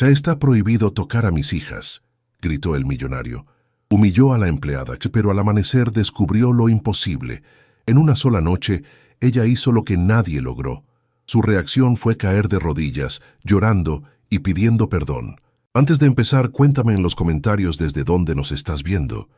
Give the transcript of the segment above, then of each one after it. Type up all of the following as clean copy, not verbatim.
«Ya está prohibido tocar a mis hijas», gritó el millonario. Humilló a la empleada, pero al amanecer descubrió lo imposible. En una sola noche, ella hizo lo que nadie logró. Su reacción fue caer de rodillas, llorando y pidiendo perdón. Antes de empezar, cuéntame en los comentarios desde dónde nos estás viendo.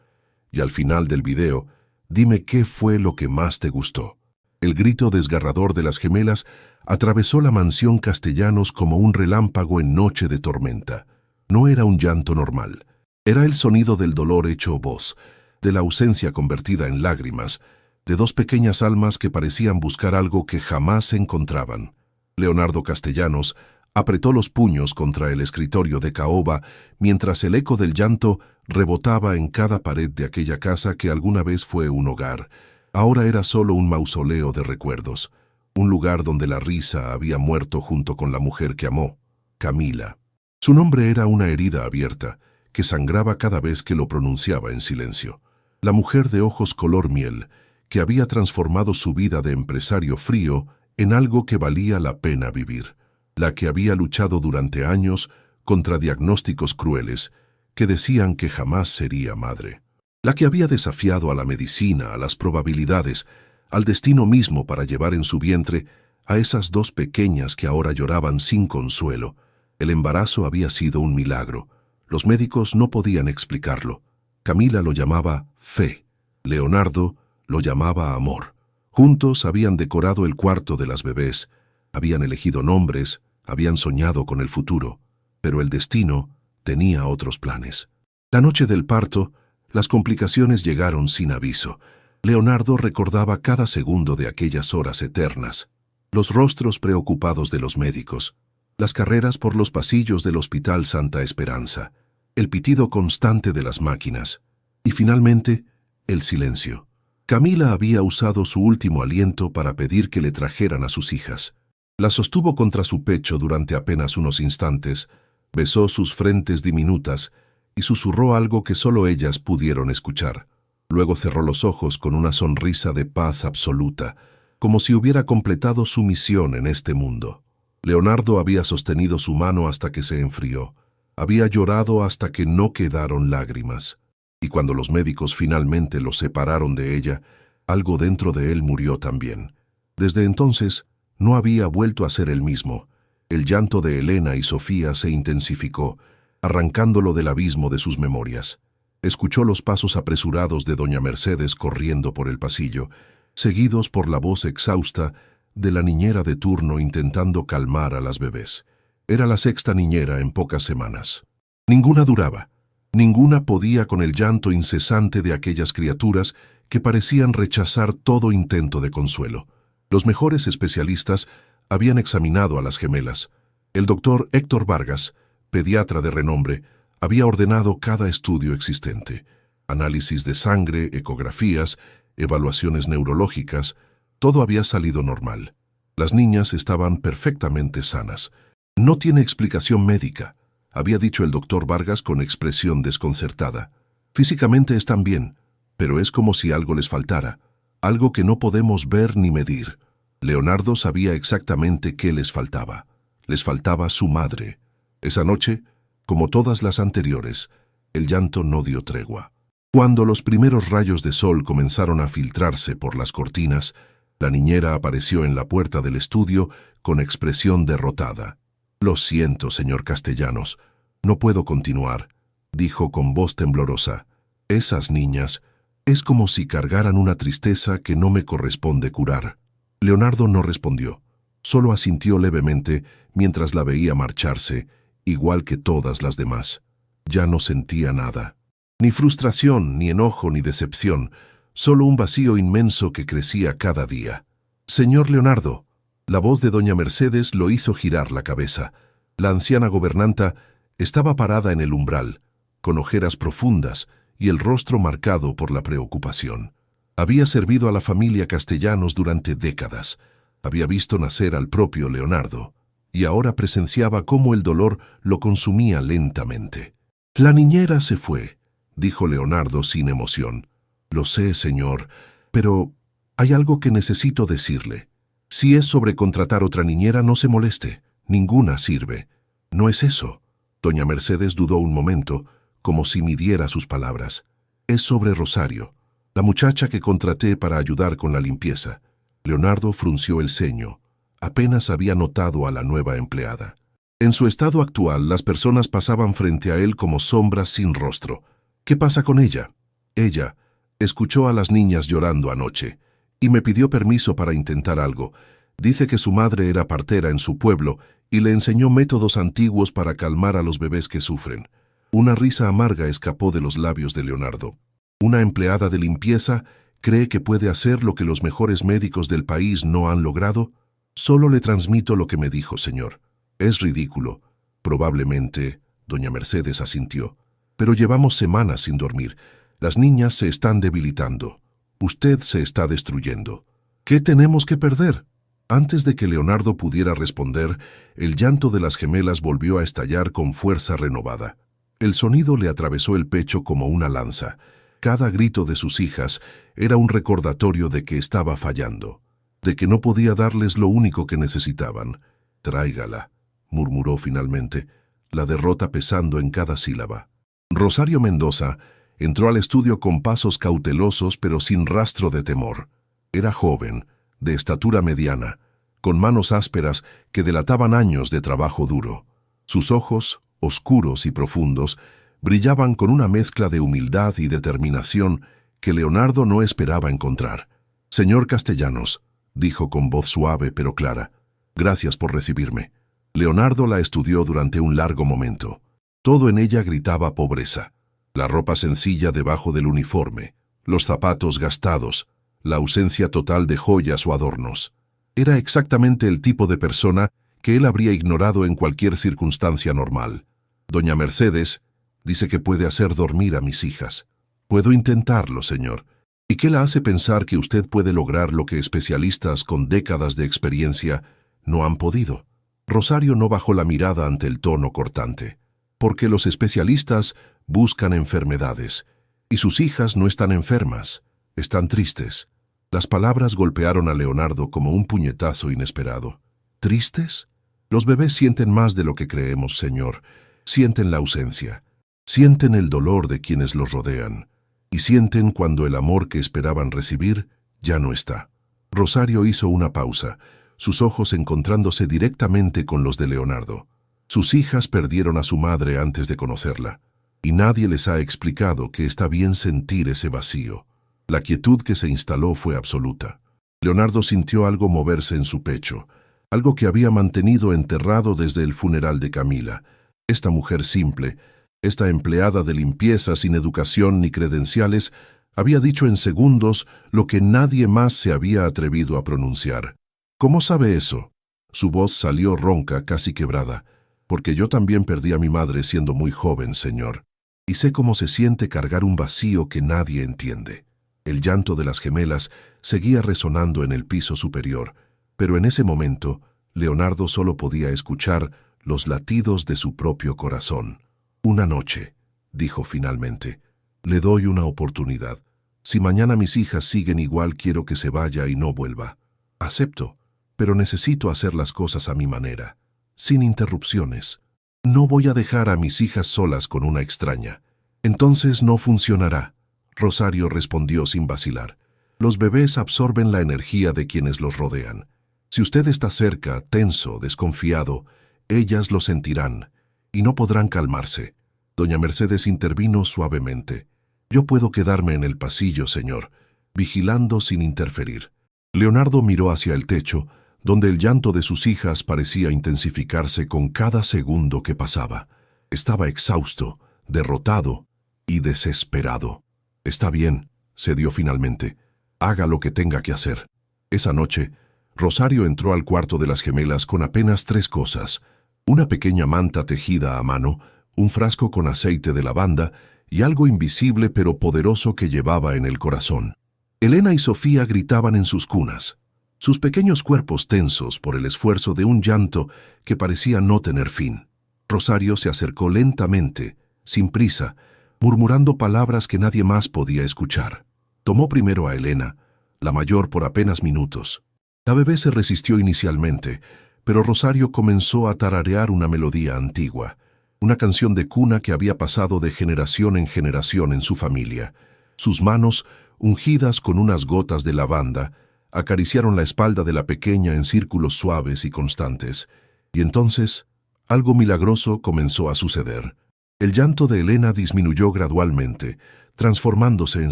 Y al final del video, dime qué fue lo que más te gustó. El grito desgarrador de las gemelas atravesó la mansión Castellanos como un relámpago en noche de tormenta. No era un llanto normal. Era el sonido del dolor hecho voz, de la ausencia convertida en lágrimas, de dos pequeñas almas que parecían buscar algo que jamás se encontraban. Leonardo Castellanos apretó los puños contra el escritorio de caoba mientras el eco del llanto rebotaba en cada pared de aquella casa que alguna vez fue un hogar. Ahora era solo un mausoleo de recuerdos, un lugar donde la risa había muerto junto con la mujer que amó, Camila. Su nombre era una herida abierta, que sangraba cada vez que lo pronunciaba en silencio. La mujer de ojos color miel, que había transformado su vida de empresario frío en algo que valía la pena vivir. La que había luchado durante años contra diagnósticos crueles que decían que jamás sería madre. La que había desafiado a la medicina, a las probabilidades, al destino mismo para llevar en su vientre a esas dos pequeñas que ahora lloraban sin consuelo. El embarazo había sido un milagro. Los médicos no podían explicarlo. Camila lo llamaba fe. Leonardo lo llamaba amor. Juntos habían decorado el cuarto de las bebés, habían elegido nombres, habían soñado con el futuro, pero el destino tenía otros planes. La noche del parto, las complicaciones llegaron sin aviso. Leonardo recordaba cada segundo de aquellas horas eternas, los rostros preocupados de los médicos, las carreras por los pasillos del Hospital Santa Esperanza, el pitido constante de las máquinas y finalmente el silencio. Camila había usado su último aliento para pedir que le trajeran a sus hijas. Las sostuvo contra su pecho durante apenas unos instantes, besó sus frentes diminutas y susurró algo que solo ellas pudieron escuchar. Luego cerró los ojos con una sonrisa de paz absoluta, como si hubiera completado su misión en este mundo. Leonardo había sostenido su mano hasta que se enfrió. Había llorado hasta que no quedaron lágrimas. Y cuando los médicos finalmente lo separaron de ella, algo dentro de él murió también. Desde entonces, no había vuelto a ser el mismo. El llanto de Elena y Sofía se intensificó, arrancándolo del abismo de sus memorias. Escuchó los pasos apresurados de doña Mercedes corriendo por el pasillo, seguidos por la voz exhausta de la niñera de turno intentando calmar a las bebés. Era la sexta niñera en pocas semanas. Ninguna duraba. Ninguna podía con el llanto incesante de aquellas criaturas que parecían rechazar todo intento de consuelo. Los mejores especialistas habían examinado a las gemelas. El doctor Héctor Vargas, pediatra de renombre, había ordenado cada estudio existente. Análisis de sangre, ecografías, evaluaciones neurológicas, todo había salido normal. Las niñas estaban perfectamente sanas. No tiene explicación médica, había dicho el doctor Vargas con expresión desconcertada. Físicamente están bien, pero es como si algo les faltara, algo que no podemos ver ni medir. Leonardo sabía exactamente qué les faltaba. Les faltaba su madre. Esa noche, como todas las anteriores, el llanto no dio tregua. Cuando los primeros rayos de sol comenzaron a filtrarse por las cortinas, la niñera apareció en la puerta del estudio con expresión derrotada. «Lo siento, señor Castellanos, no puedo continuar», dijo con voz temblorosa. «Esas niñas, es como si cargaran una tristeza que no me corresponde curar». Leonardo no respondió, solo asintió levemente mientras la veía marcharse, igual que todas las demás. Ya no sentía nada. Ni frustración, ni enojo, ni decepción, solo un vacío inmenso que crecía cada día. «Señor Leonardo», la voz de doña Mercedes lo hizo girar la cabeza. La anciana gobernanta estaba parada en el umbral, con ojeras profundas y el rostro marcado por la preocupación. Había servido a la familia Castellanos durante décadas. Había visto nacer al propio Leonardo, y ahora presenciaba cómo el dolor lo consumía lentamente. «La niñera se fue», dijo Leonardo sin emoción. «Lo sé, señor, pero hay algo que necesito decirle. Si es sobre contratar otra niñera, no se moleste. Ninguna sirve. No es eso. Doña Mercedes dudó un momento, como si midiera sus palabras. Es sobre Rosario, la muchacha que contraté para ayudar con la limpieza. Leonardo frunció el ceño. Apenas había notado a la nueva empleada. En su estado actual, las personas pasaban frente a él como sombras sin rostro. ¿Qué pasa con ella? Ella escuchó a las niñas llorando anoche y me pidió permiso para intentar algo. Dice que su madre era partera en su pueblo y le enseñó métodos antiguos para calmar a los bebés que sufren. Una risa amarga escapó de los labios de Leonardo. Una empleada de limpieza cree que puede hacer lo que los mejores médicos del país no han logrado. Solo le transmito lo que me dijo, señor. Es ridículo. Probablemente, doña Mercedes asintió. Pero llevamos semanas sin dormir. Las niñas se están debilitando. Usted se está destruyendo. ¿Qué tenemos que perder? Antes de que Leonardo pudiera responder, el llanto de las gemelas volvió a estallar con fuerza renovada. El sonido le atravesó el pecho como una lanza. Cada grito de sus hijas era un recordatorio de que estaba fallando, de que no podía darles lo único que necesitaban. Tráigala, murmuró finalmente, la derrota pesando en cada sílaba. Rosario Mendoza entró al estudio con pasos cautelosos pero sin rastro de temor. Era joven, de estatura mediana, con manos ásperas que delataban años de trabajo duro. Sus ojos, oscuros y profundos, brillaban con una mezcla de humildad y determinación que Leonardo no esperaba encontrar. «Señor Castellanos», dijo con voz suave pero clara, «gracias por recibirme». Leonardo la estudió durante un largo momento. Todo en ella gritaba pobreza. La ropa sencilla debajo del uniforme, los zapatos gastados, la ausencia total de joyas o adornos. Era exactamente el tipo de persona que él habría ignorado en cualquier circunstancia normal. Doña Mercedes dice que puede hacer dormir a mis hijas. Puedo intentarlo, señor. ¿Y qué la hace pensar que usted puede lograr lo que especialistas con décadas de experiencia no han podido? Rosario no bajó la mirada ante el tono cortante. Porque los especialistas buscan enfermedades, y sus hijas no están enfermas, están tristes. Las palabras golpearon a Leonardo como un puñetazo inesperado. ¿Tristes? Los bebés sienten más de lo que creemos, señor. Sienten la ausencia. Sienten el dolor de quienes los rodean. Y sienten cuando el amor que esperaban recibir ya no está. Rosario hizo una pausa, sus ojos encontrándose directamente con los de Leonardo. Sus hijas perdieron a su madre antes de conocerla, y nadie les ha explicado que está bien sentir ese vacío. La quietud que se instaló fue absoluta. Leonardo sintió algo moverse en su pecho, algo que había mantenido enterrado desde el funeral de Camila. Esta mujer simple, esta empleada de limpieza sin educación ni credenciales, había dicho en segundos lo que nadie más se había atrevido a pronunciar. ¿Cómo sabe eso? Su voz salió ronca, casi quebrada. Porque yo también perdí a mi madre siendo muy joven, señor. Y sé cómo se siente cargar un vacío que nadie entiende. El llanto de las gemelas seguía resonando en el piso superior, pero en ese momento, Leonardo solo podía escuchar los latidos de su propio corazón. «Una noche», dijo finalmente, «le doy una oportunidad. Si mañana mis hijas siguen igual, quiero que se vaya y no vuelva. Acepto, pero necesito hacer las cosas a mi manera, sin interrupciones. No voy a dejar a mis hijas solas con una extraña». «Entonces no funcionará», Rosario respondió sin vacilar. «Los bebés absorben la energía de quienes los rodean. Si usted está cerca, tenso, desconfiado, ellas lo sentirán y no podrán calmarse». Doña Mercedes intervino suavemente. «Yo puedo quedarme en el pasillo, señor, vigilando sin interferir». Leonardo miró hacia el techo, donde el llanto de sus hijas parecía intensificarse con cada segundo que pasaba. Estaba exhausto, derrotado y desesperado. «Está bien», cedió finalmente. «Haga lo que tenga que hacer». Esa noche, Rosario entró al cuarto de las gemelas con apenas 3 cosas: una pequeña manta tejida a mano, un frasco con aceite de lavanda y algo invisible pero poderoso que llevaba en el corazón. Elena y Sofía gritaban en sus cunas, sus pequeños cuerpos tensos por el esfuerzo de un llanto que parecía no tener fin. Rosario se acercó lentamente, sin prisa, murmurando palabras que nadie más podía escuchar. Tomó primero a Elena, la mayor por apenas minutos. La bebé se resistió inicialmente, pero Rosario comenzó a tararear una melodía antigua. una canción de cuna que había pasado de generación en generación en su familia. Sus manos, ungidas con unas gotas de lavanda, acariciaron la espalda de la pequeña en círculos suaves y constantes. Y entonces, algo milagroso comenzó a suceder. El llanto de Elena disminuyó gradualmente, transformándose en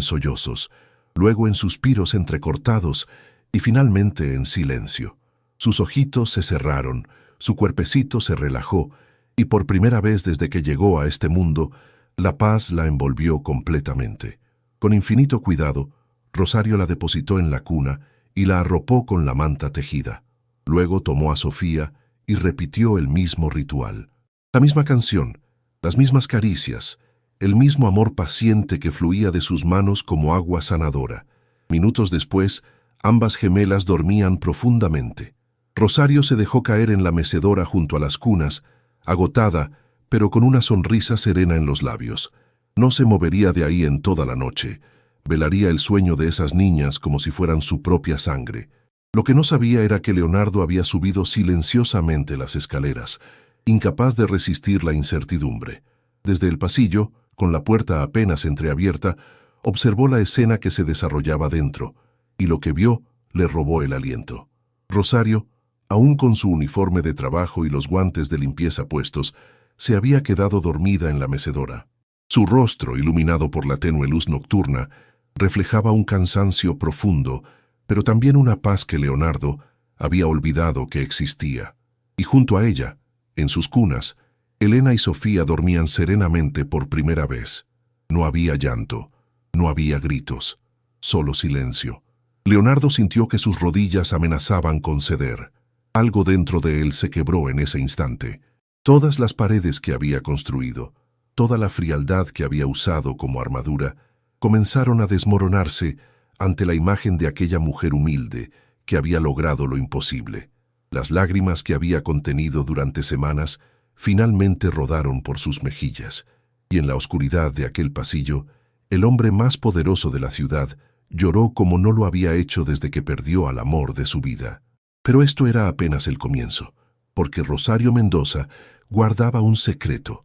sollozos, luego en suspiros entrecortados y finalmente en silencio. Sus ojitos se cerraron, su cuerpecito se relajó, y por primera vez desde que llegó a este mundo, la paz la envolvió completamente. Con infinito cuidado, Rosario la depositó en la cuna y la arropó con la manta tejida. Luego tomó a Sofía y repitió el mismo ritual. La misma canción, las mismas caricias, el mismo amor paciente que fluía de sus manos como agua sanadora. Minutos después, ambas gemelas dormían profundamente. Rosario se dejó caer en la mecedora junto a las cunas, agotada, pero con una sonrisa serena en los labios. No se movería de ahí en toda la noche. Velaría el sueño de esas niñas como si fueran su propia sangre. Lo que no sabía era que Leonardo había subido silenciosamente las escaleras, incapaz de resistir la incertidumbre. Desde el pasillo, con la puerta apenas entreabierta, observó la escena que se desarrollaba dentro, y lo que vio le robó el aliento. Rosario, aún con su uniforme de trabajo y los guantes de limpieza puestos, se había quedado dormida en la mecedora. Su rostro, iluminado por la tenue luz nocturna, reflejaba un cansancio profundo, pero también una paz que Leonardo había olvidado que existía. Y junto a ella, en sus cunas, Elena y Sofía dormían serenamente por primera vez. No había llanto, no había gritos, solo silencio. Leonardo sintió que sus rodillas amenazaban con ceder. Algo dentro de él se quebró en ese instante. Todas las paredes que había construido, toda la frialdad que había usado como armadura, comenzaron a desmoronarse ante la imagen de aquella mujer humilde que había logrado lo imposible. Las lágrimas que había contenido durante semanas finalmente rodaron por sus mejillas, y en la oscuridad de aquel pasillo, el hombre más poderoso de la ciudad lloró como no lo había hecho desde que perdió al amor de su vida. Pero esto era apenas el comienzo, porque Rosario Mendoza guardaba un secreto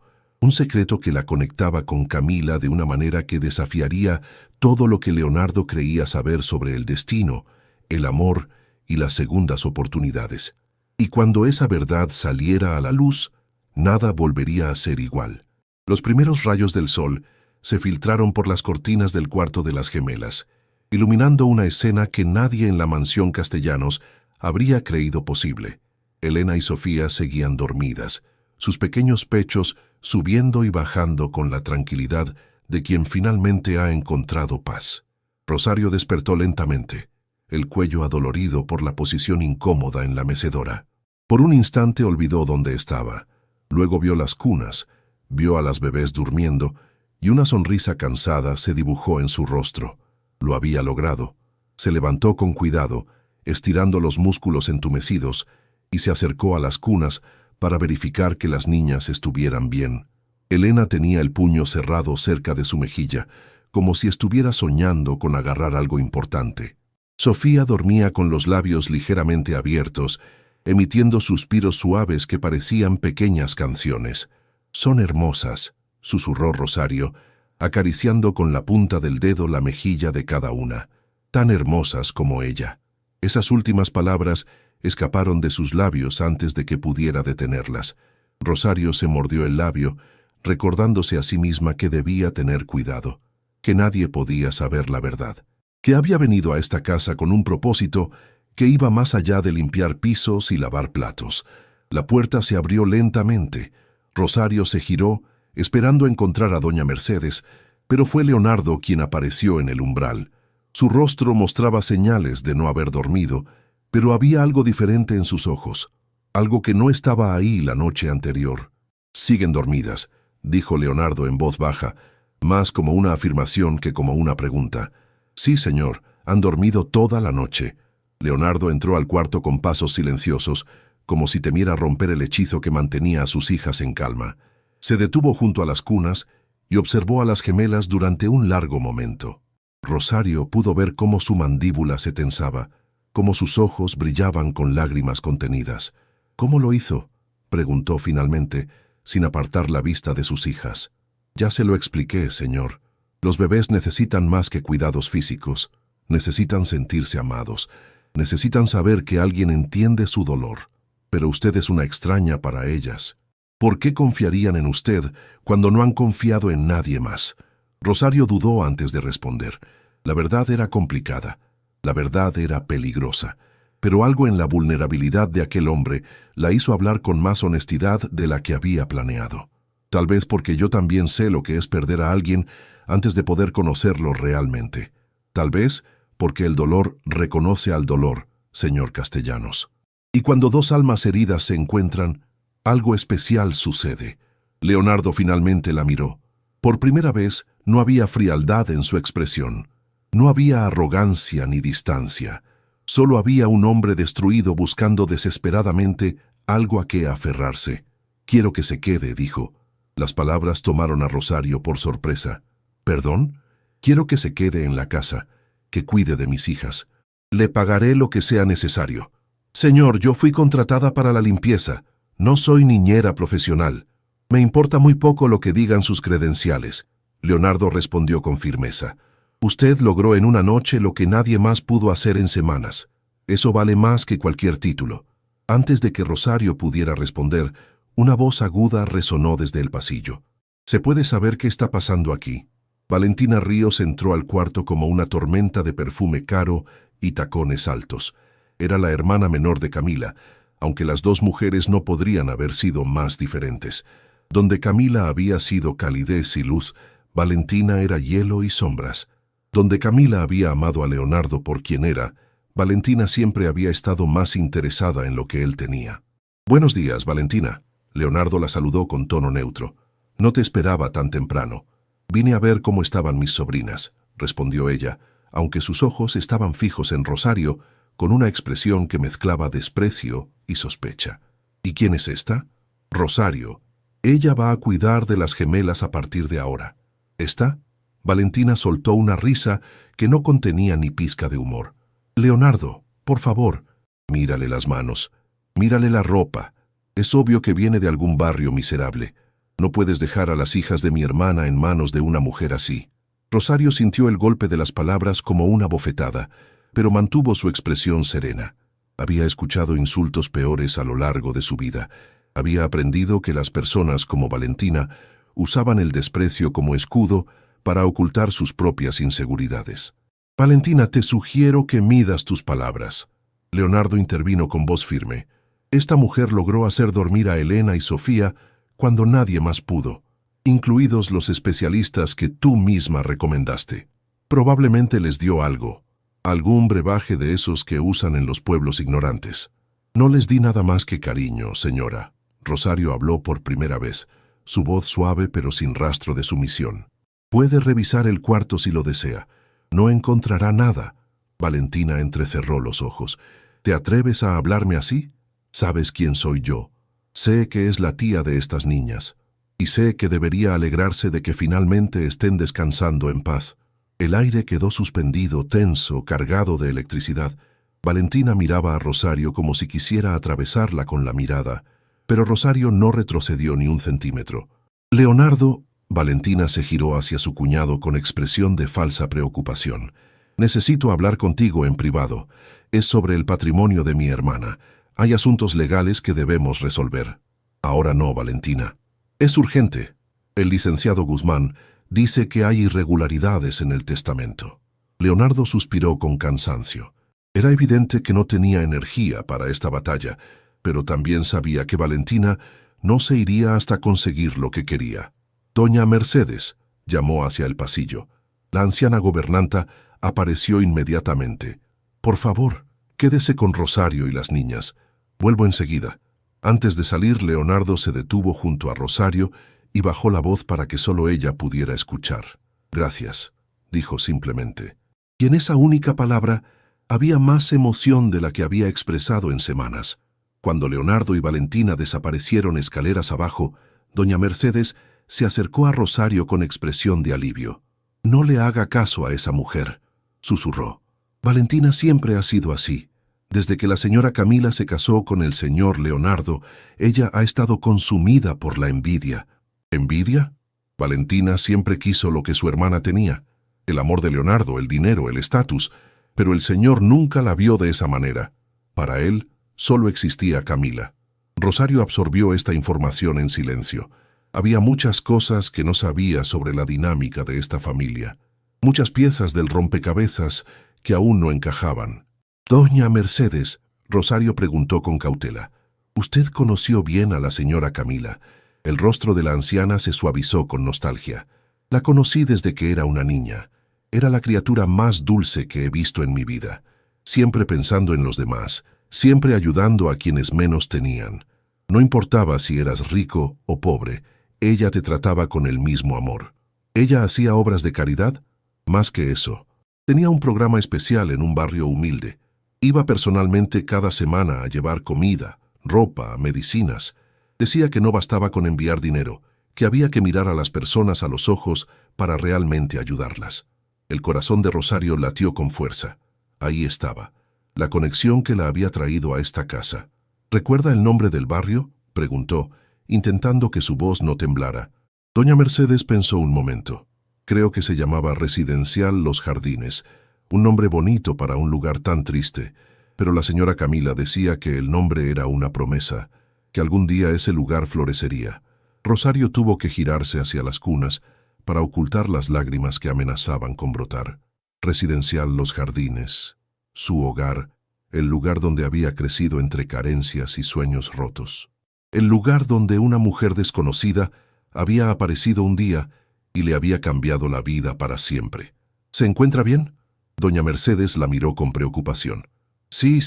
que la conectaba con Camila de una manera que desafiaría todo lo que Leonardo creía saber sobre el destino, el amor y las segundas oportunidades. Y cuando esa verdad saliera a la luz, nada volvería a ser igual. Los primeros rayos del sol se filtraron por las cortinas del cuarto de las gemelas, iluminando una escena que nadie en la mansión Castellanos habría creído posible. Elena y Sofía seguían dormidas, sus pequeños pechos subiendo y bajando con la tranquilidad de quien finalmente ha encontrado paz. Rosario despertó lentamente, el cuello adolorido por la posición incómoda en la mecedora. Por un instante olvidó dónde estaba. Luego vio las cunas, vio a las bebés durmiendo, y una sonrisa cansada se dibujó en su rostro. Lo había logrado. Se levantó con cuidado, estirando los músculos entumecidos, y se acercó a las cunas para verificar que las niñas estuvieran bien. Elena tenía el puño cerrado cerca de su mejilla, como si estuviera soñando con agarrar algo importante. Sofía dormía con los labios ligeramente abiertos, emitiendo suspiros suaves que parecían pequeñas canciones. «Son hermosas», susurró Rosario, acariciando con la punta del dedo la mejilla de cada una. «Tan hermosas como ella». Esas últimas palabras escaparon de sus labios antes de que pudiera detenerlas. Rosario se mordió el labio, recordándose a sí misma que debía tener cuidado, que nadie podía saber la verdad, que había venido a esta casa con un propósito que iba más allá de limpiar pisos y lavar platos. La puerta se abrió lentamente. Rosario se giró, esperando encontrar a doña Mercedes, pero fue Leonardo quien apareció en el umbral. Su rostro mostraba señales de no haber dormido, pero había algo diferente en sus ojos, algo que no estaba ahí la noche anterior. «Siguen dormidas», dijo Leonardo en voz baja, más como una afirmación que como una pregunta. «Sí, señor, han dormido toda la noche». Leonardo entró al cuarto con pasos silenciosos, como si temiera romper el hechizo que mantenía a sus hijas en calma. Se detuvo junto a las cunas y observó a las gemelas durante un largo momento. Rosario pudo ver cómo su mandíbula se tensaba, cómo sus ojos brillaban con lágrimas contenidas. «¿Cómo lo hizo?», preguntó finalmente, sin apartar la vista de sus hijas. Ya se lo expliqué, señor. Los bebés necesitan más que cuidados físicos. Necesitan sentirse amados. Necesitan saber que alguien entiende su dolor. Pero usted es una extraña para ellas. ¿Por qué confiarían en usted cuando no han confiado en nadie más? Rosario dudó antes de responder. La verdad era complicada. La verdad era peligrosa. Pero algo en la vulnerabilidad de aquel hombre la hizo hablar con más honestidad de la que había planeado. Tal vez porque yo también sé lo que es perder a alguien antes de poder conocerlo realmente. Tal vez porque el dolor reconoce al dolor, señor Castellanos. Y cuando dos almas heridas se encuentran, algo especial sucede. Leonardo finalmente la miró. Por primera vez no había frialdad en su expresión. No había arrogancia ni distancia. Solo había un hombre destruido buscando desesperadamente algo a qué aferrarse. «Quiero que se quede», dijo. Las palabras tomaron a Rosario por sorpresa. «¿Perdón? Quiero que se quede en la casa, que cuide de mis hijas. Le pagaré lo que sea necesario». «Señor, yo fui contratada para la limpieza. No soy niñera profesional. Me importa muy poco lo que digan sus credenciales». Leonardo respondió con firmeza. «Usted logró en una noche lo que nadie más pudo hacer en semanas. Eso vale más que cualquier título». Antes de que Rosario pudiera responder, una voz aguda resonó desde el pasillo. «¿Se puede saber qué está pasando aquí?» Valentina Ríos entró al cuarto como una tormenta de perfume caro y tacones altos. Era la hermana menor de Camila, aunque las dos mujeres no podrían haber sido más diferentes. Donde Camila había sido calidez y luz, Valentina era hielo y sombras. Donde Camila había amado a Leonardo por quien era, Valentina siempre había estado más interesada en lo que él tenía. «Buenos días, Valentina». Leonardo la saludó con tono neutro. «No te esperaba tan temprano. Vine a ver cómo estaban mis sobrinas», respondió ella, aunque sus ojos estaban fijos en Rosario, con una expresión que mezclaba desprecio y sospecha. «¿Y quién es esta?» «Rosario. Ella va a cuidar de las gemelas a partir de ahora». «¿Esta?» Valentina soltó una risa que no contenía ni pizca de humor. «Leonardo, por favor». «Mírale las manos. Mírale la ropa. Es obvio que viene de algún barrio miserable. No puedes dejar a las hijas de mi hermana en manos de una mujer así». Rosario sintió el golpe de las palabras como una bofetada, pero mantuvo su expresión serena. Había escuchado insultos peores a lo largo de su vida. Había aprendido que las personas como Valentina usaban el desprecio como escudo para ocultar sus propias inseguridades. «Valentina, te sugiero que midas tus palabras». Leonardo intervino con voz firme. «Esta mujer logró hacer dormir a Elena y Sofía cuando nadie más pudo, incluidos los especialistas que tú misma recomendaste. Probablemente les dio algo, algún brebaje de esos que usan en los pueblos ignorantes. No les di nada más que cariño, señora». Rosario habló por primera vez, su voz suave pero sin rastro de sumisión. «Puede revisar el cuarto si lo desea. No encontrará nada». Valentina entrecerró los ojos. «¿Te atreves a hablarme así? Sabes quién soy yo. Sé que es la tía de estas niñas. Y sé que debería alegrarse de que finalmente estén descansando en paz». El aire quedó suspendido, tenso, cargado de electricidad. Valentina miraba a Rosario como si quisiera atravesarla con la mirada, pero Rosario no retrocedió ni un centímetro. «Leonardo», Valentina se giró hacia su cuñado con expresión de falsa preocupación. «Necesito hablar contigo en privado. Es sobre el patrimonio de mi hermana. Hay asuntos legales que debemos resolver». «Ahora no, Valentina. Es urgente. El licenciado Guzmán dice que hay irregularidades en el testamento». Leonardo suspiró con cansancio. Era evidente que no tenía energía para esta batalla, pero también sabía que Valentina no se iría hasta conseguir lo que quería. «Doña Mercedes», llamó hacia el pasillo. La anciana gobernanta apareció inmediatamente. «Por favor, quédese con Rosario y las niñas. Vuelvo enseguida». Antes de salir, Leonardo se detuvo junto a Rosario y bajó la voz para que solo ella pudiera escuchar. «Gracias», dijo simplemente. Y en esa única palabra había más emoción de la que había expresado en semanas. Cuando Leonardo y Valentina desaparecieron escaleras abajo, doña Mercedes se acercó a Rosario con expresión de alivio. «No le haga caso a esa mujer», susurró. «Valentina siempre ha sido así. Desde que la señora Camila se casó con el señor Leonardo, ella ha estado consumida por la envidia. ¿Envidia? Valentina siempre quiso lo que su hermana tenía. El amor de Leonardo, el dinero, el estatus. Pero el señor nunca la vio de esa manera. Para él, solo existía Camila. Rosario absorbió esta información en silencio. Había muchas cosas que no sabía sobre la dinámica de esta familia. Muchas piezas del rompecabezas que aún no encajaban. «Doña Mercedes», Rosario preguntó con cautela, «¿usted conoció bien a la señora Camila?» El rostro de la anciana se suavizó con nostalgia. «La conocí desde que era una niña. Era la criatura más dulce que he visto en mi vida. Siempre pensando en los demás, siempre ayudando a quienes menos tenían. No importaba si eras rico o pobre, ella te trataba con el mismo amor. ¿Ella hacía obras de caridad? Más que eso. Tenía un programa especial en un barrio humilde. Iba personalmente cada semana a llevar comida, ropa, medicinas. Decía que no bastaba con enviar dinero, que había que mirar a las personas a los ojos para realmente ayudarlas. El corazón de Rosario latió con fuerza. Ahí estaba, la conexión que la había traído a esta casa. ¿Recuerda el nombre del barrio?, preguntó, intentando que su voz no temblara. Doña Mercedes pensó un momento. Creo que se llamaba Residencial Los Jardines, un nombre bonito para un lugar tan triste, pero la señora Camila decía que el nombre era una promesa, que algún día ese lugar florecería. Rosario tuvo que girarse hacia las cunas para ocultar las lágrimas que amenazaban con brotar. Residencial Los Jardines, su hogar, el lugar donde había crecido entre carencias y sueños rotos. El lugar donde una mujer desconocida había aparecido un día y le había cambiado la vida para siempre. ¿Se encuentra bien?, doña Mercedes la miró con preocupación. Sí,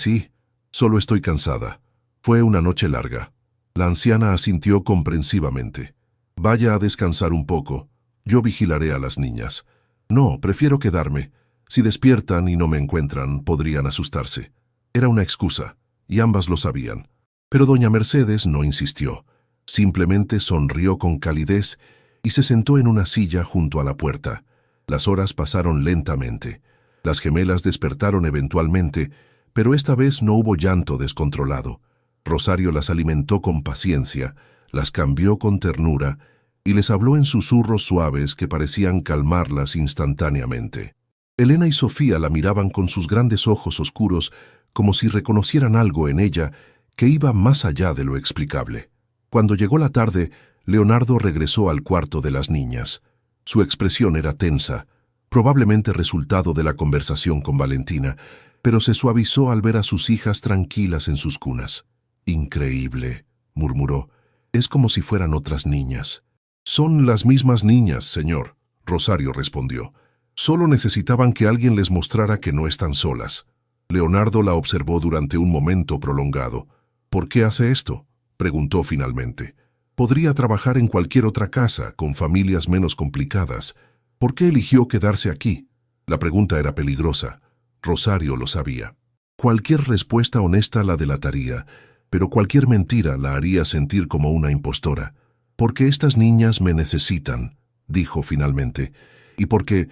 solo estoy cansada. Fue una noche larga. La anciana asintió comprensivamente. Vaya a descansar un poco. Yo vigilaré a las niñas. No, prefiero quedarme. Si despiertan y no me encuentran, podrían asustarse. Era una excusa, y ambas lo sabían. Pero doña Mercedes no insistió. Simplemente sonrió con calidez y se sentó en una silla junto a la puerta. Las horas pasaron lentamente. Las gemelas despertaron eventualmente, pero esta vez no hubo llanto descontrolado. Rosario las alimentó con paciencia, las cambió con ternura y les habló en susurros suaves que parecían calmarlas instantáneamente. Elena y Sofía la miraban con sus grandes ojos oscuros como si reconocieran algo en ella que iba más allá de lo explicable. Cuando llegó la tarde, Leonardo regresó al cuarto de las niñas. Su expresión era tensa, probablemente resultado de la conversación con Valentina, pero se suavizó al ver a sus hijas tranquilas en sus cunas. «Increíble», murmuró. «Es como si fueran otras niñas». «Son las mismas niñas, señor», Rosario respondió. «Solo necesitaban que alguien les mostrara que no están solas». Leonardo la observó durante un momento prolongado. «¿Por qué hace esto?», preguntó finalmente. «Podría trabajar en cualquier otra casa, con familias menos complicadas. ¿Por qué eligió quedarse aquí?». La pregunta era peligrosa. Rosario lo sabía. Cualquier respuesta honesta la delataría, pero cualquier mentira la haría sentir como una impostora. «Porque estas niñas me necesitan», dijo finalmente, «y porque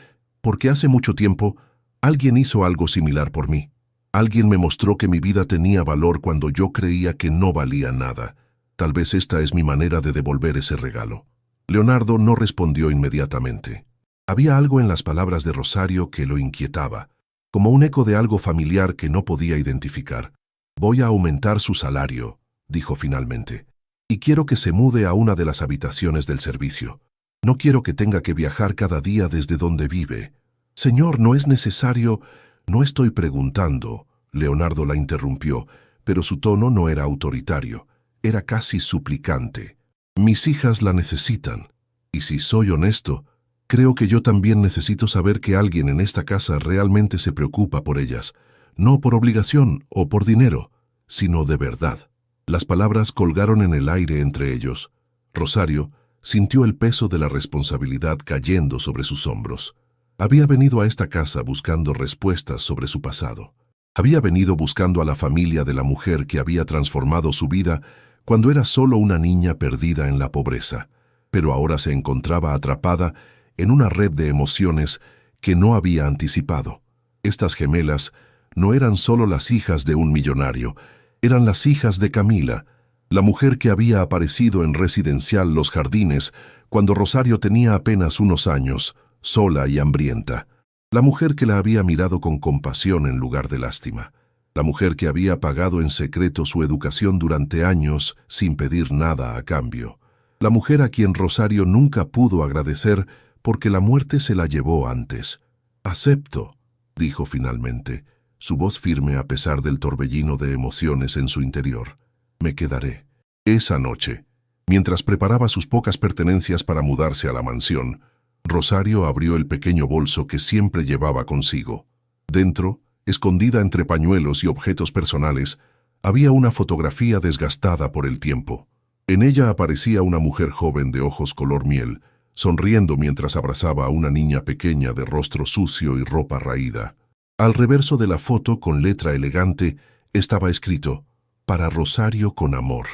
hace mucho tiempo alguien hizo algo similar por mí. Alguien me mostró que mi vida tenía valor cuando yo creía que no valía nada. Tal vez esta es mi manera de devolver ese regalo». Leonardo no respondió inmediatamente. Había algo en las palabras de Rosario que lo inquietaba, como un eco de algo familiar que no podía identificar. «Voy a aumentar su salario», dijo finalmente, «y quiero que se mude a una de las habitaciones del servicio. No quiero que tenga que viajar cada día desde donde vive». «Señor, no es necesario». «No estoy preguntando», Leonardo la interrumpió, pero su tono no era autoritario, era casi suplicante. «Mis hijas la necesitan, y si soy honesto, creo que yo también necesito saber que alguien en esta casa realmente se preocupa por ellas, no por obligación o por dinero, sino de verdad». Las palabras colgaron en el aire entre ellos. Rosario sintió el peso de la responsabilidad cayendo sobre sus hombros. Había venido a esta casa buscando respuestas sobre su pasado. Había venido buscando a la familia de la mujer que había transformado su vida cuando era solo una niña perdida en la pobreza, pero ahora se encontraba atrapada en una red de emociones que no había anticipado. Estas gemelas no eran solo las hijas de un millonario, eran las hijas de Camila, la mujer que había aparecido en Residencial Los Jardines cuando Rosario tenía apenas unos años, sola y hambrienta. La mujer que la había mirado con compasión en lugar de lástima. La mujer que había pagado en secreto su educación durante años sin pedir nada a cambio. La mujer a quien Rosario nunca pudo agradecer porque la muerte se la llevó antes. «Acepto», dijo finalmente, su voz firme a pesar del torbellino de emociones en su interior. «Me quedaré». Esa noche, mientras preparaba sus pocas pertenencias para mudarse a la mansión, Rosario abrió el pequeño bolso que siempre llevaba consigo. Dentro, escondida entre pañuelos y objetos personales, había una fotografía desgastada por el tiempo. En ella aparecía una mujer joven de ojos color miel, sonriendo mientras abrazaba a una niña pequeña de rostro sucio y ropa raída. Al reverso de la foto, con letra elegante, estaba escrito: «Para Rosario con amor.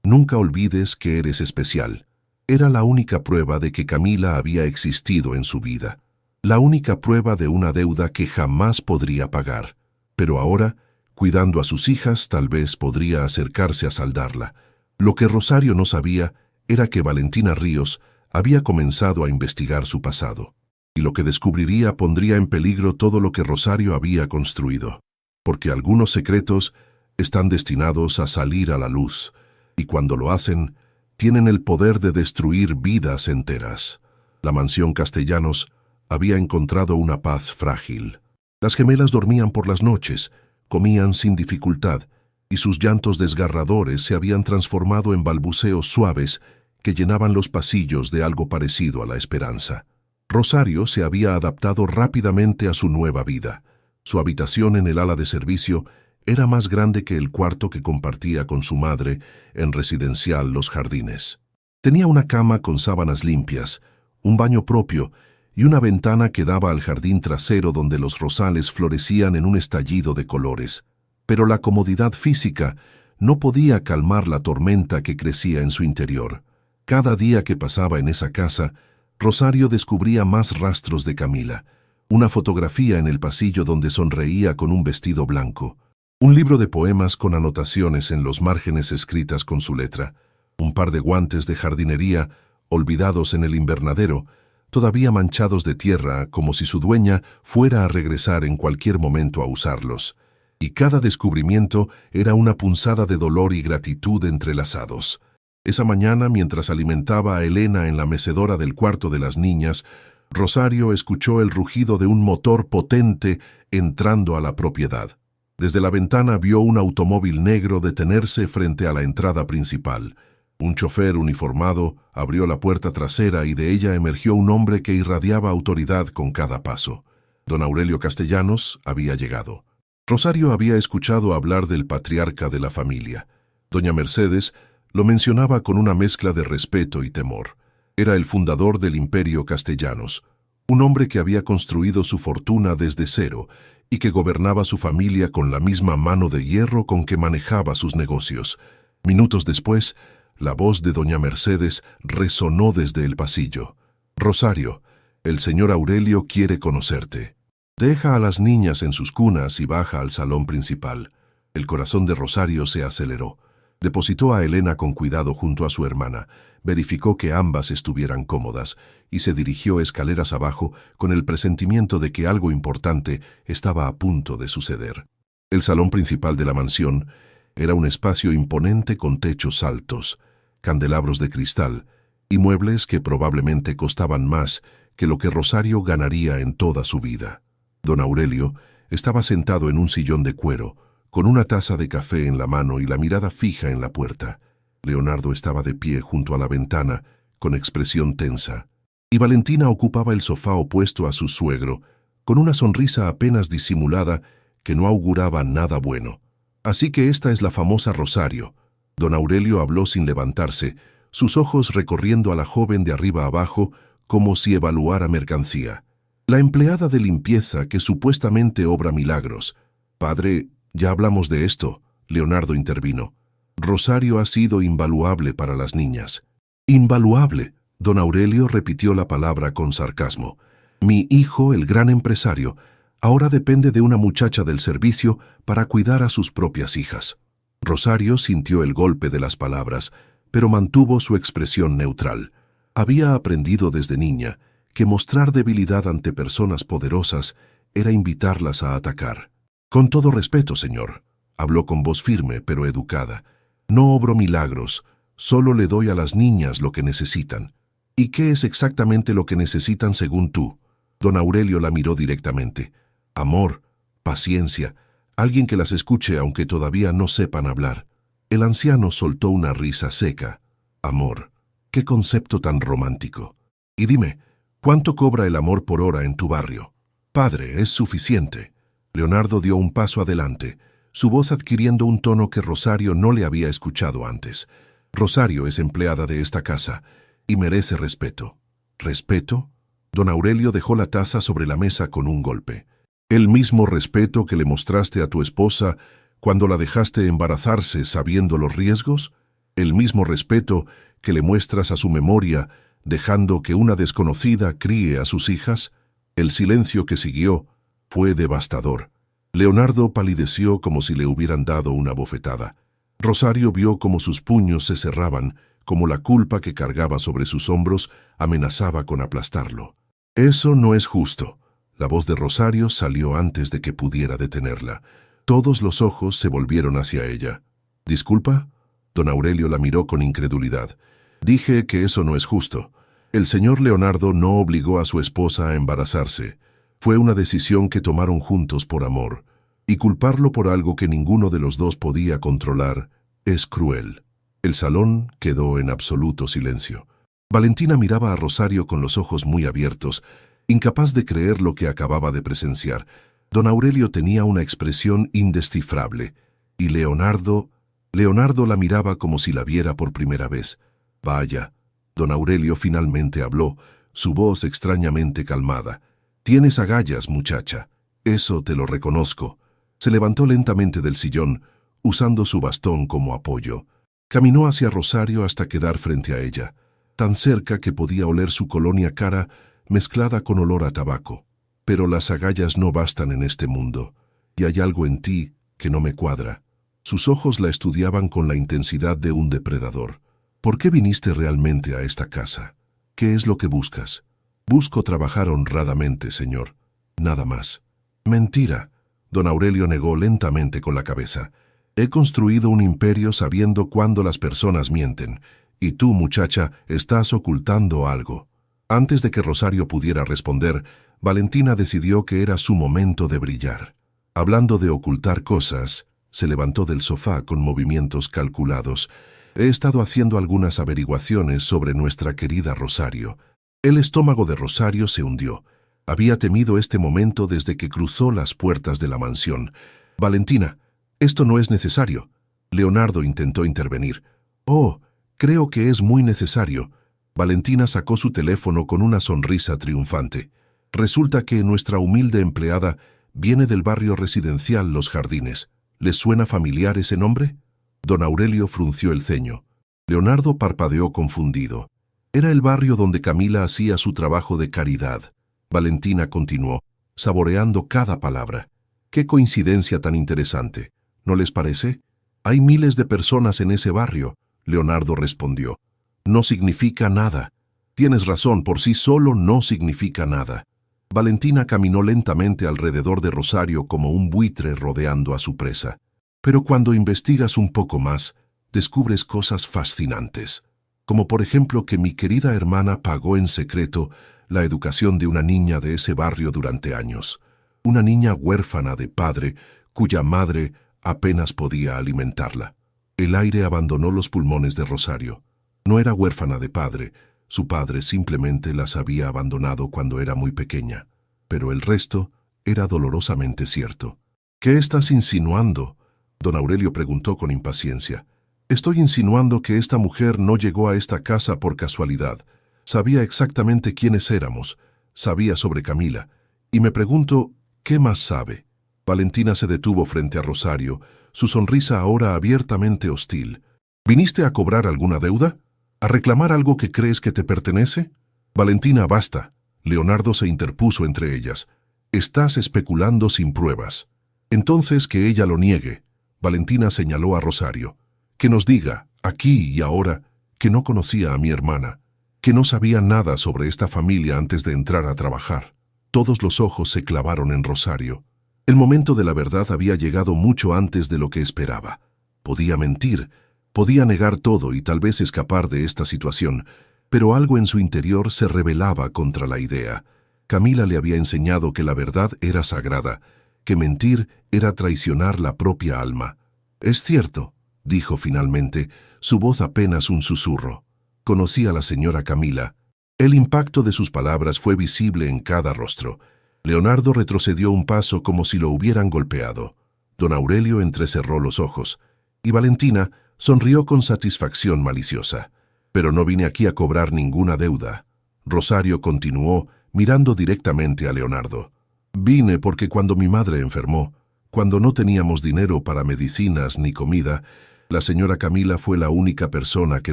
Nunca olvides que eres especial». Era la única prueba de que Camila había existido en su vida. La única prueba de una deuda que jamás podría pagar. Pero ahora, cuidando a sus hijas, tal vez podría acercarse a saldarla. Lo que Rosario no sabía era que Valentina Ríos había comenzado a investigar su pasado. Y lo que descubriría pondría en peligro todo lo que Rosario había construido. Porque algunos secretos están destinados a salir a la luz, y cuando lo hacen, tienen el poder de destruir vidas enteras. La mansión Castellanos había encontrado una paz frágil. Las gemelas dormían por las noches, comían sin dificultad, y sus llantos desgarradores se habían transformado en balbuceos suaves que llenaban los pasillos de algo parecido a la esperanza. Rosario se había adaptado rápidamente a su nueva vida. Su habitación en el ala de servicio era más grande que el cuarto que compartía con su madre en Residencial Los Jardines. Tenía una cama con sábanas limpias, un baño propio y una ventana que daba al jardín trasero donde los rosales florecían en un estallido de colores. Pero la comodidad física no podía calmar la tormenta que crecía en su interior. Cada día que pasaba en esa casa, Rosario descubría más rastros de Camila. Una fotografía en el pasillo donde sonreía con un vestido blanco. Un libro de poemas con anotaciones en los márgenes escritas con su letra. Un par de guantes de jardinería, olvidados en el invernadero, todavía manchados de tierra como si su dueña fuera a regresar en cualquier momento a usarlos. Y cada descubrimiento era una punzada de dolor y gratitud entrelazados. Esa mañana, mientras alimentaba a Elena en la mecedora del cuarto de las niñas, Rosario escuchó el rugido de un motor potente entrando a la propiedad. Desde la ventana vio un automóvil negro detenerse frente a la entrada principal. Un chofer uniformado abrió la puerta trasera y de ella emergió un hombre que irradiaba autoridad con cada paso. Don Aurelio Castellanos había llegado. Rosario había escuchado hablar del patriarca de la familia. Doña Mercedes lo mencionaba con una mezcla de respeto y temor. Era el fundador del Imperio Castellanos, un hombre que había construido su fortuna desde cero y que gobernaba su familia con la misma mano de hierro con que manejaba sus negocios. Minutos después, la voz de doña Mercedes resonó desde el pasillo. «Rosario, el señor Aurelio quiere conocerte». Deja a las niñas en sus cunas y baja al salón principal. El corazón de Rosario se aceleró. Depositó a Elena con cuidado junto a su hermana, verificó que ambas estuvieran cómodas y se dirigió escaleras abajo con el presentimiento de que algo importante estaba a punto de suceder. El salón principal de la mansión era un espacio imponente con techos altos, candelabros de cristal y muebles que probablemente costaban más que lo que Rosario ganaría en toda su vida. Don Aurelio estaba sentado en un sillón de cuero, con una taza de café en la mano y la mirada fija en la puerta. Leonardo estaba de pie junto a la ventana, con expresión tensa, y Valentina ocupaba el sofá opuesto a su suegro, con una sonrisa apenas disimulada que no auguraba nada bueno. «Así que esta es la famosa Rosario». Don Aurelio habló sin levantarse, sus ojos recorriendo a la joven de arriba abajo como si evaluara mercancía. «La empleada de limpieza que supuestamente obra milagros». «Padre, ya hablamos de esto», Leonardo intervino. «Rosario ha sido invaluable para las niñas». «Invaluable», don Aurelio repitió la palabra con sarcasmo. «Mi hijo, el gran empresario, Ahora depende de una muchacha del servicio para cuidar a sus propias hijas. Rosario sintió el golpe de las palabras, pero mantuvo su expresión neutral. Había aprendido desde niña que mostrar debilidad ante personas poderosas era invitarlas a atacar. Con todo respeto, señor, habló con voz firme pero educada. No obro milagros, solo le doy a las niñas lo que necesitan. ¿Y qué es exactamente lo que necesitan según tú? Don Aurelio la miró directamente. Amor, paciencia, alguien que las escuche aunque todavía no sepan hablar. El anciano soltó una risa seca. Amor, qué concepto tan romántico. Y dime, ¿cuánto cobra el amor por hora en tu barrio? Padre, es suficiente. Leonardo dio un paso adelante, su voz adquiriendo un tono que Rosario no le había escuchado antes. Rosario es empleada de esta casa y merece respeto. ¿Respeto? Don Aurelio dejó la taza sobre la mesa con un golpe. El mismo respeto que le mostraste a tu esposa cuando la dejaste embarazarse sabiendo los riesgos, el mismo respeto que le muestras a su memoria dejando que una desconocida críe a sus hijas. El silencio que siguió fue devastador. Leonardo palideció como si le hubieran dado una bofetada. Rosario vio cómo sus puños se cerraban, como la culpa que cargaba sobre sus hombros amenazaba con aplastarlo. Eso no es justo. La voz de Rosario salió antes de que pudiera detenerla. Todos los ojos se volvieron hacia ella. ¿Disculpa? Don Aurelio la miró con incredulidad. Dije que eso no es justo. El señor Leonardo no obligó a su esposa a embarazarse. Fue una decisión que tomaron juntos por amor. Y culparlo por algo que ninguno de los dos podía controlar es cruel. El salón quedó en absoluto silencio. Valentina miraba a Rosario con los ojos muy abiertos, incapaz de creer lo que acababa de presenciar. Don Aurelio tenía una expresión indescifrable, y Leonardo la miraba como si la viera por primera vez. Vaya, don Aurelio finalmente habló, su voz extrañamente calmada. Tienes agallas, muchacha, eso te lo reconozco. Se levantó lentamente del sillón, usando su bastón como apoyo. Caminó hacia Rosario hasta quedar frente a ella, tan cerca que podía oler su colonia cara mezclada con olor a tabaco. Pero las agallas no bastan en este mundo, y hay algo en ti que no me cuadra. Sus ojos la estudiaban con la intensidad de un depredador. ¿Por qué viniste realmente a esta casa? ¿Qué es lo que buscas? Busco trabajar honradamente, señor. Nada más. Mentira. Don Aurelio negó lentamente con la cabeza. He construido un imperio sabiendo cuándo las personas mienten, y tú, muchacha, estás ocultando algo. Antes de que Rosario pudiera responder, Valentina decidió que era su momento de brillar. Hablando de ocultar cosas, se levantó del sofá con movimientos calculados. He estado haciendo algunas averiguaciones sobre nuestra querida Rosario. El estómago de Rosario se hundió. Había temido este momento desde que cruzó las puertas de la mansión. Valentina, esto no es necesario. Leonardo intentó intervenir. Oh, creo que es muy necesario. Valentina sacó su teléfono con una sonrisa triunfante. Resulta que nuestra humilde empleada viene del barrio residencial Los Jardines. ¿Les suena familiar ese nombre? Don Aurelio frunció el ceño. Leonardo parpadeó confundido. Era el barrio donde Camila hacía su trabajo de caridad. Valentina continuó, saboreando cada palabra. ¡Qué coincidencia tan interesante! ¿No les parece? Hay miles de personas en ese barrio, Leonardo respondió. No significa nada. Tienes razón, por sí solo no significa nada. Valentina caminó lentamente alrededor de Rosario como un buitre rodeando a su presa. Pero cuando investigas un poco más, descubres cosas fascinantes, como por ejemplo que mi querida hermana pagó en secreto la educación de una niña de ese barrio durante años, una niña huérfana de padre cuya madre apenas podía alimentarla. El aire abandonó los pulmones de Rosario. No era huérfana de padre, su padre simplemente las había abandonado cuando era muy pequeña, pero el resto era dolorosamente cierto. ¿Qué estás insinuando?, don Aurelio preguntó con impaciencia. Estoy insinuando que esta mujer no llegó a esta casa por casualidad. Sabía exactamente quiénes éramos, sabía sobre Camila, y me pregunto, ¿qué más sabe? Valentina se detuvo frente a Rosario, su sonrisa ahora abiertamente hostil. ¿Viniste a cobrar alguna deuda? ¿A reclamar algo que crees que te pertenece? Valentina, basta. Leonardo se interpuso entre ellas. Estás especulando sin pruebas. Entonces que ella lo niegue. Valentina señaló a Rosario. Que nos diga, aquí y ahora, que no conocía a mi hermana, que no sabía nada sobre esta familia antes de entrar a trabajar. Todos los ojos se clavaron en Rosario. El momento de la verdad había llegado mucho antes de lo que esperaba. Podía mentir, podía negar todo y tal vez escapar de esta situación, pero algo en su interior se rebelaba contra la idea. Camila le había enseñado que la verdad era sagrada, que mentir era traicionar la propia alma. «Es cierto», dijo finalmente, su voz apenas un susurro. Conocí a la señora Camila. El impacto de sus palabras fue visible en cada rostro. Leonardo retrocedió un paso como si lo hubieran golpeado. Don Aurelio entrecerró los ojos, y Valentina sonrió con satisfacción maliciosa. «Pero no vine aquí a cobrar ninguna deuda». Rosario continuó, mirando directamente a Leonardo. «Vine porque cuando mi madre enfermó, cuando no teníamos dinero para medicinas ni comida, la señora Camila fue la única persona que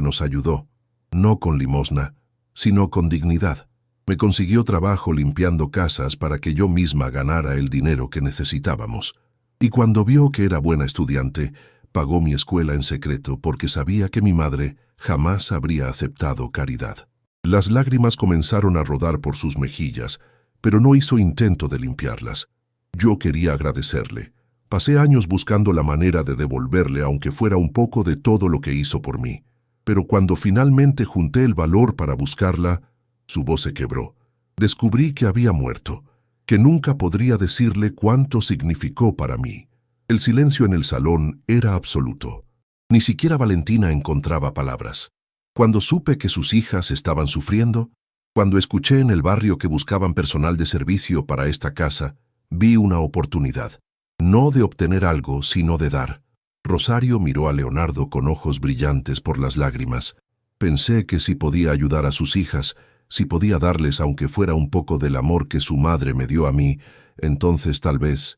nos ayudó, no con limosna, sino con dignidad. Me consiguió trabajo limpiando casas para que yo misma ganara el dinero que necesitábamos. Y cuando vio que era buena estudiante, pagó mi escuela en secreto porque sabía que mi madre jamás habría aceptado caridad». Las lágrimas comenzaron a rodar por sus mejillas, pero no hizo intento de limpiarlas. Yo quería agradecerle. Pasé años buscando la manera de devolverle, aunque fuera un poco de todo lo que hizo por mí. Pero cuando finalmente junté el valor para buscarla, su voz se quebró. Descubrí que había muerto, que nunca podría decirle cuánto significó para mí. El silencio en el salón era absoluto. Ni siquiera Valentina encontraba palabras. Cuando supe que sus hijas estaban sufriendo, cuando escuché en el barrio que buscaban personal de servicio para esta casa, vi una oportunidad, no de obtener algo, sino de dar. Rosario miró a Leonardo con ojos brillantes por las lágrimas. Pensé que si podía ayudar a sus hijas, si podía darles aunque fuera un poco del amor que su madre me dio a mí, entonces tal vez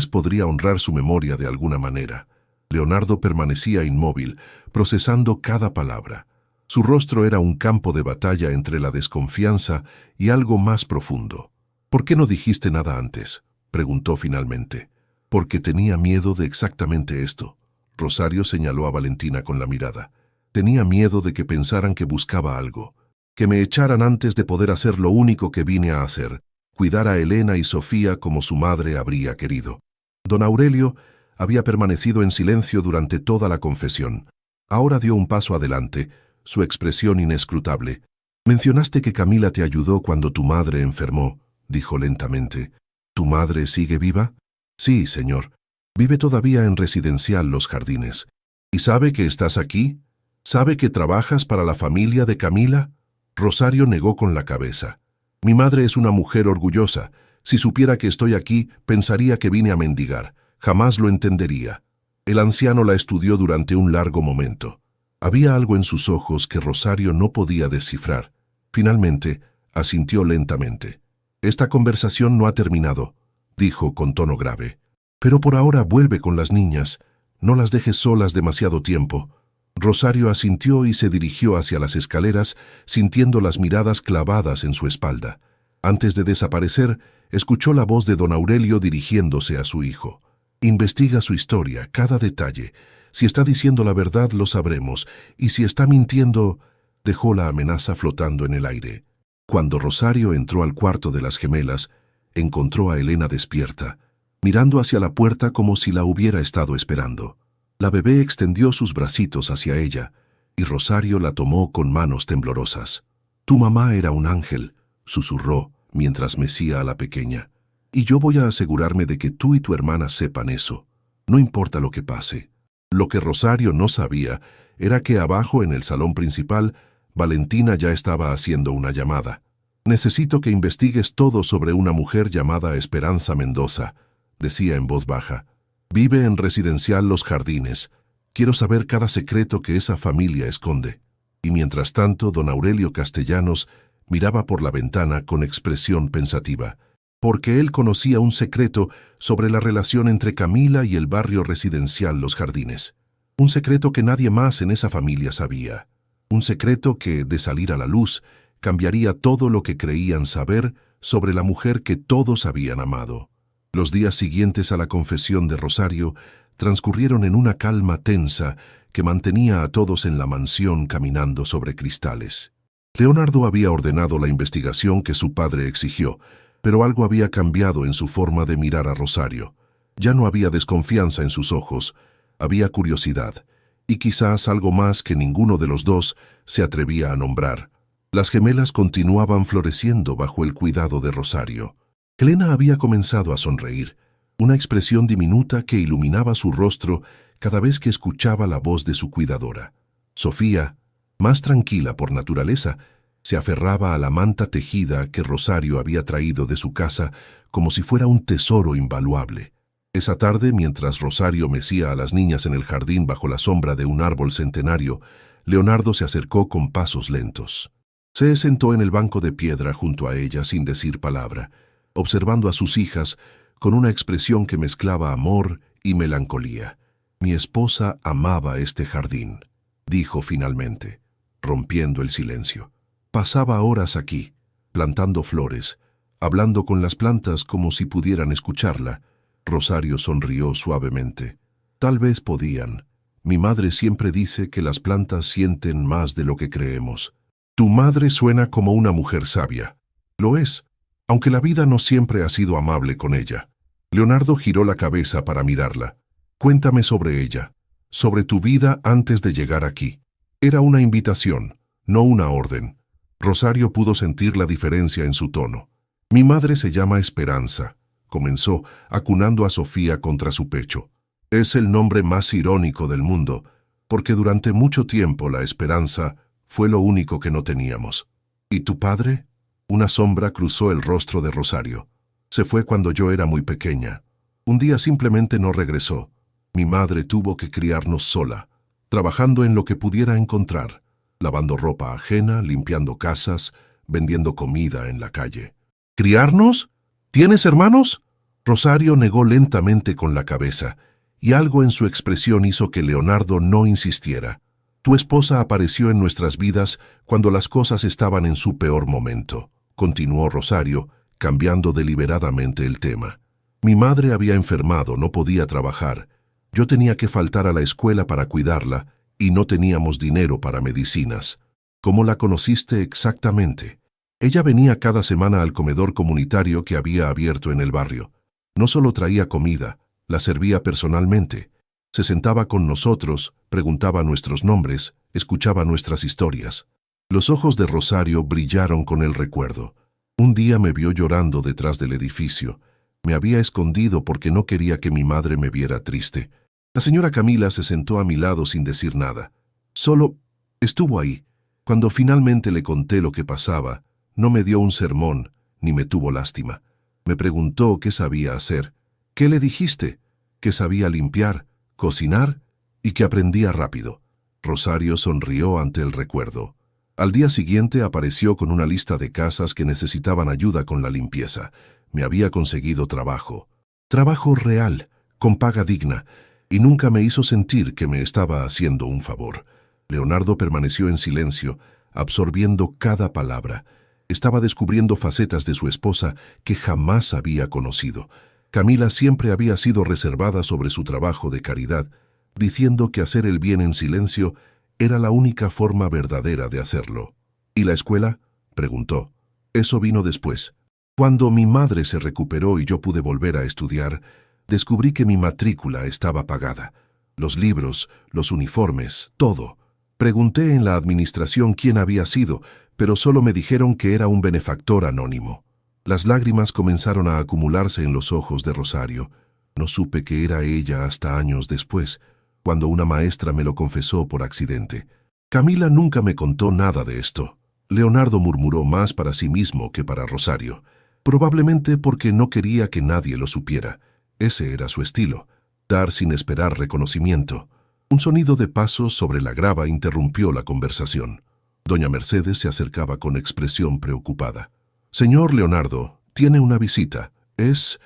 podría honrar su memoria de alguna manera. Leonardo permanecía inmóvil, procesando cada palabra. Su rostro era un campo de batalla entre la desconfianza y algo más profundo. «¿Por qué no dijiste nada antes?», preguntó finalmente. «Porque tenía miedo de exactamente esto». Rosario señaló a Valentina con la mirada. «Tenía miedo de que pensaran que buscaba algo, que me echaran antes de poder hacer lo único que vine a hacer, cuidar a Elena y Sofía como su madre habría querido». Don Aurelio había permanecido en silencio durante toda la confesión. Ahora dio un paso adelante, su expresión inescrutable. «Mencionaste que Camila te ayudó cuando tu madre enfermó», dijo lentamente. «¿Tu madre sigue viva?» «Sí, señor. Vive todavía en Residencial Los Jardines». «¿Y sabe que estás aquí? ¿Sabe que trabajas para la familia de Camila?» Rosario negó con la cabeza. «Mi madre es una mujer orgullosa. Si supiera que estoy aquí, pensaría que vine a mendigar. Jamás lo entendería». El anciano la estudió durante un largo momento. Había algo en sus ojos que Rosario no podía descifrar. Finalmente, asintió lentamente. «Esta conversación no ha terminado», dijo con tono grave. «Pero por ahora vuelve con las niñas. No las dejes solas demasiado tiempo». Rosario asintió y se dirigió hacia las escaleras, sintiendo las miradas clavadas en su espalda. Antes de desaparecer, escuchó la voz de don Aurelio dirigiéndose a su hijo. «Investiga su historia, cada detalle. Si está diciendo la verdad, lo sabremos, y si está mintiendo...» Dejó la amenaza flotando en el aire. Cuando Rosario entró al cuarto de las gemelas, encontró a Elena despierta, mirando hacia la puerta como si la hubiera estado esperando. La bebé extendió sus bracitos hacia ella, y Rosario la tomó con manos temblorosas. «Tu mamá era un ángel», susurró mientras mecía a la pequeña. «Y yo voy a asegurarme de que tú y tu hermana sepan eso. No importa lo que pase». Lo que Rosario no sabía era que abajo en el salón principal, Valentina ya estaba haciendo una llamada. «Necesito que investigues todo sobre una mujer llamada Esperanza Mendoza», decía en voz baja. «Vive en Residencial Los Jardines. Quiero saber cada secreto que esa familia esconde». Y mientras tanto, don Aurelio Castellanos miraba por la ventana con expresión pensativa, porque él conocía un secreto sobre la relación entre Camila y el barrio residencial Los Jardines. Un secreto que nadie más en esa familia sabía. Un secreto que, de salir a la luz, cambiaría todo lo que creían saber sobre la mujer que todos habían amado. Los días siguientes a la confesión de Rosario transcurrieron en una calma tensa que mantenía a todos en la mansión caminando sobre cristales. Leonardo había ordenado la investigación que su padre exigió, pero algo había cambiado en su forma de mirar a Rosario. Ya no había desconfianza en sus ojos, había curiosidad, y quizás algo más que ninguno de los dos se atrevía a nombrar. Las gemelas continuaban floreciendo bajo el cuidado de Rosario. Helena había comenzado a sonreír, una expresión diminuta que iluminaba su rostro cada vez que escuchaba la voz de su cuidadora. Sofía, más tranquila por naturaleza, se aferraba a la manta tejida que Rosario había traído de su casa como si fuera un tesoro invaluable. Esa tarde, mientras Rosario mecía a las niñas en el jardín bajo la sombra de un árbol centenario, Leonardo se acercó con pasos lentos. Se sentó en el banco de piedra junto a ella sin decir palabra, observando a sus hijas con una expresión que mezclaba amor y melancolía. «Mi esposa amaba este jardín», dijo finalmente, rompiendo el silencio. Pasaba horas aquí, plantando flores, hablando con las plantas como si pudieran escucharla. Rosario sonrió suavemente. «Tal vez podían. Mi madre siempre dice que las plantas sienten más de lo que creemos». «Tu madre suena como una mujer sabia». «Lo es, aunque la vida no siempre ha sido amable con ella». Leonardo giró la cabeza para mirarla. «Cuéntame sobre ella, sobre tu vida antes de llegar aquí». Era una invitación, no una orden. Rosario pudo sentir la diferencia en su tono. «Mi madre se llama Esperanza», comenzó, acunando a Sofía contra su pecho. «Es el nombre más irónico del mundo, porque durante mucho tiempo la esperanza fue lo único que no teníamos». «¿Y tu padre?» Una sombra cruzó el rostro de Rosario. «Se fue cuando yo era muy pequeña. Un día simplemente no regresó. Mi madre tuvo que criarnos sola, trabajando en lo que pudiera encontrar, lavando ropa ajena, limpiando casas, vendiendo comida en la calle». «¿Criarnos? ¿Tienes hermanos?» Rosario negó lentamente con la cabeza, y algo en su expresión hizo que Leonardo no insistiera. «Tu esposa apareció en nuestras vidas cuando las cosas estaban en su peor momento», continuó Rosario, cambiando deliberadamente el tema. «Mi madre había enfermado, no podía trabajar. Yo tenía que faltar a la escuela para cuidarla y no teníamos dinero para medicinas». «¿Cómo la conociste exactamente?» «Ella venía cada semana al comedor comunitario que había abierto en el barrio. No solo traía comida, la servía personalmente. Se sentaba con nosotros, preguntaba nuestros nombres, escuchaba nuestras historias». Los ojos de Rosario brillaron con el recuerdo. «Un día me vio llorando detrás del edificio. Me había escondido porque no quería que mi madre me viera triste. La señora Camila se sentó a mi lado sin decir nada. Solo estuvo ahí. Cuando finalmente le conté lo que pasaba, no me dio un sermón, ni me tuvo lástima. Me preguntó qué sabía hacer. ¿Qué le dijiste? Que sabía limpiar, cocinar y que aprendía rápido». Rosario sonrió ante el recuerdo. Al día siguiente apareció con una lista de casas que necesitaban ayuda con la limpieza. Me había conseguido trabajo. Trabajo real, con paga digna, y nunca me hizo sentir que me estaba haciendo un favor. Leonardo permaneció en silencio, absorbiendo cada palabra. Estaba descubriendo facetas de su esposa que jamás había conocido. Camila siempre había sido reservada sobre su trabajo de caridad, diciendo que hacer el bien en silencio era la única forma verdadera de hacerlo. «¿Y la escuela?», preguntó. «Eso vino después. Cuando mi madre se recuperó y yo pude volver a estudiar, descubrí que mi matrícula estaba pagada. Los libros, los uniformes, todo. Pregunté en la administración quién había sido, pero solo me dijeron que era un benefactor anónimo». Las lágrimas comenzaron a acumularse en los ojos de Rosario. No supe que era ella hasta años después, cuando una maestra me lo confesó por accidente. «Camila nunca me contó nada de esto». Leonardo murmuró más para sí mismo que para Rosario, probablemente porque no quería que nadie lo supiera. Ese era su estilo, dar sin esperar reconocimiento. Un sonido de pasos sobre la grava interrumpió la conversación. Doña Mercedes se acercaba con expresión preocupada. «Señor Leonardo, tiene una visita. Es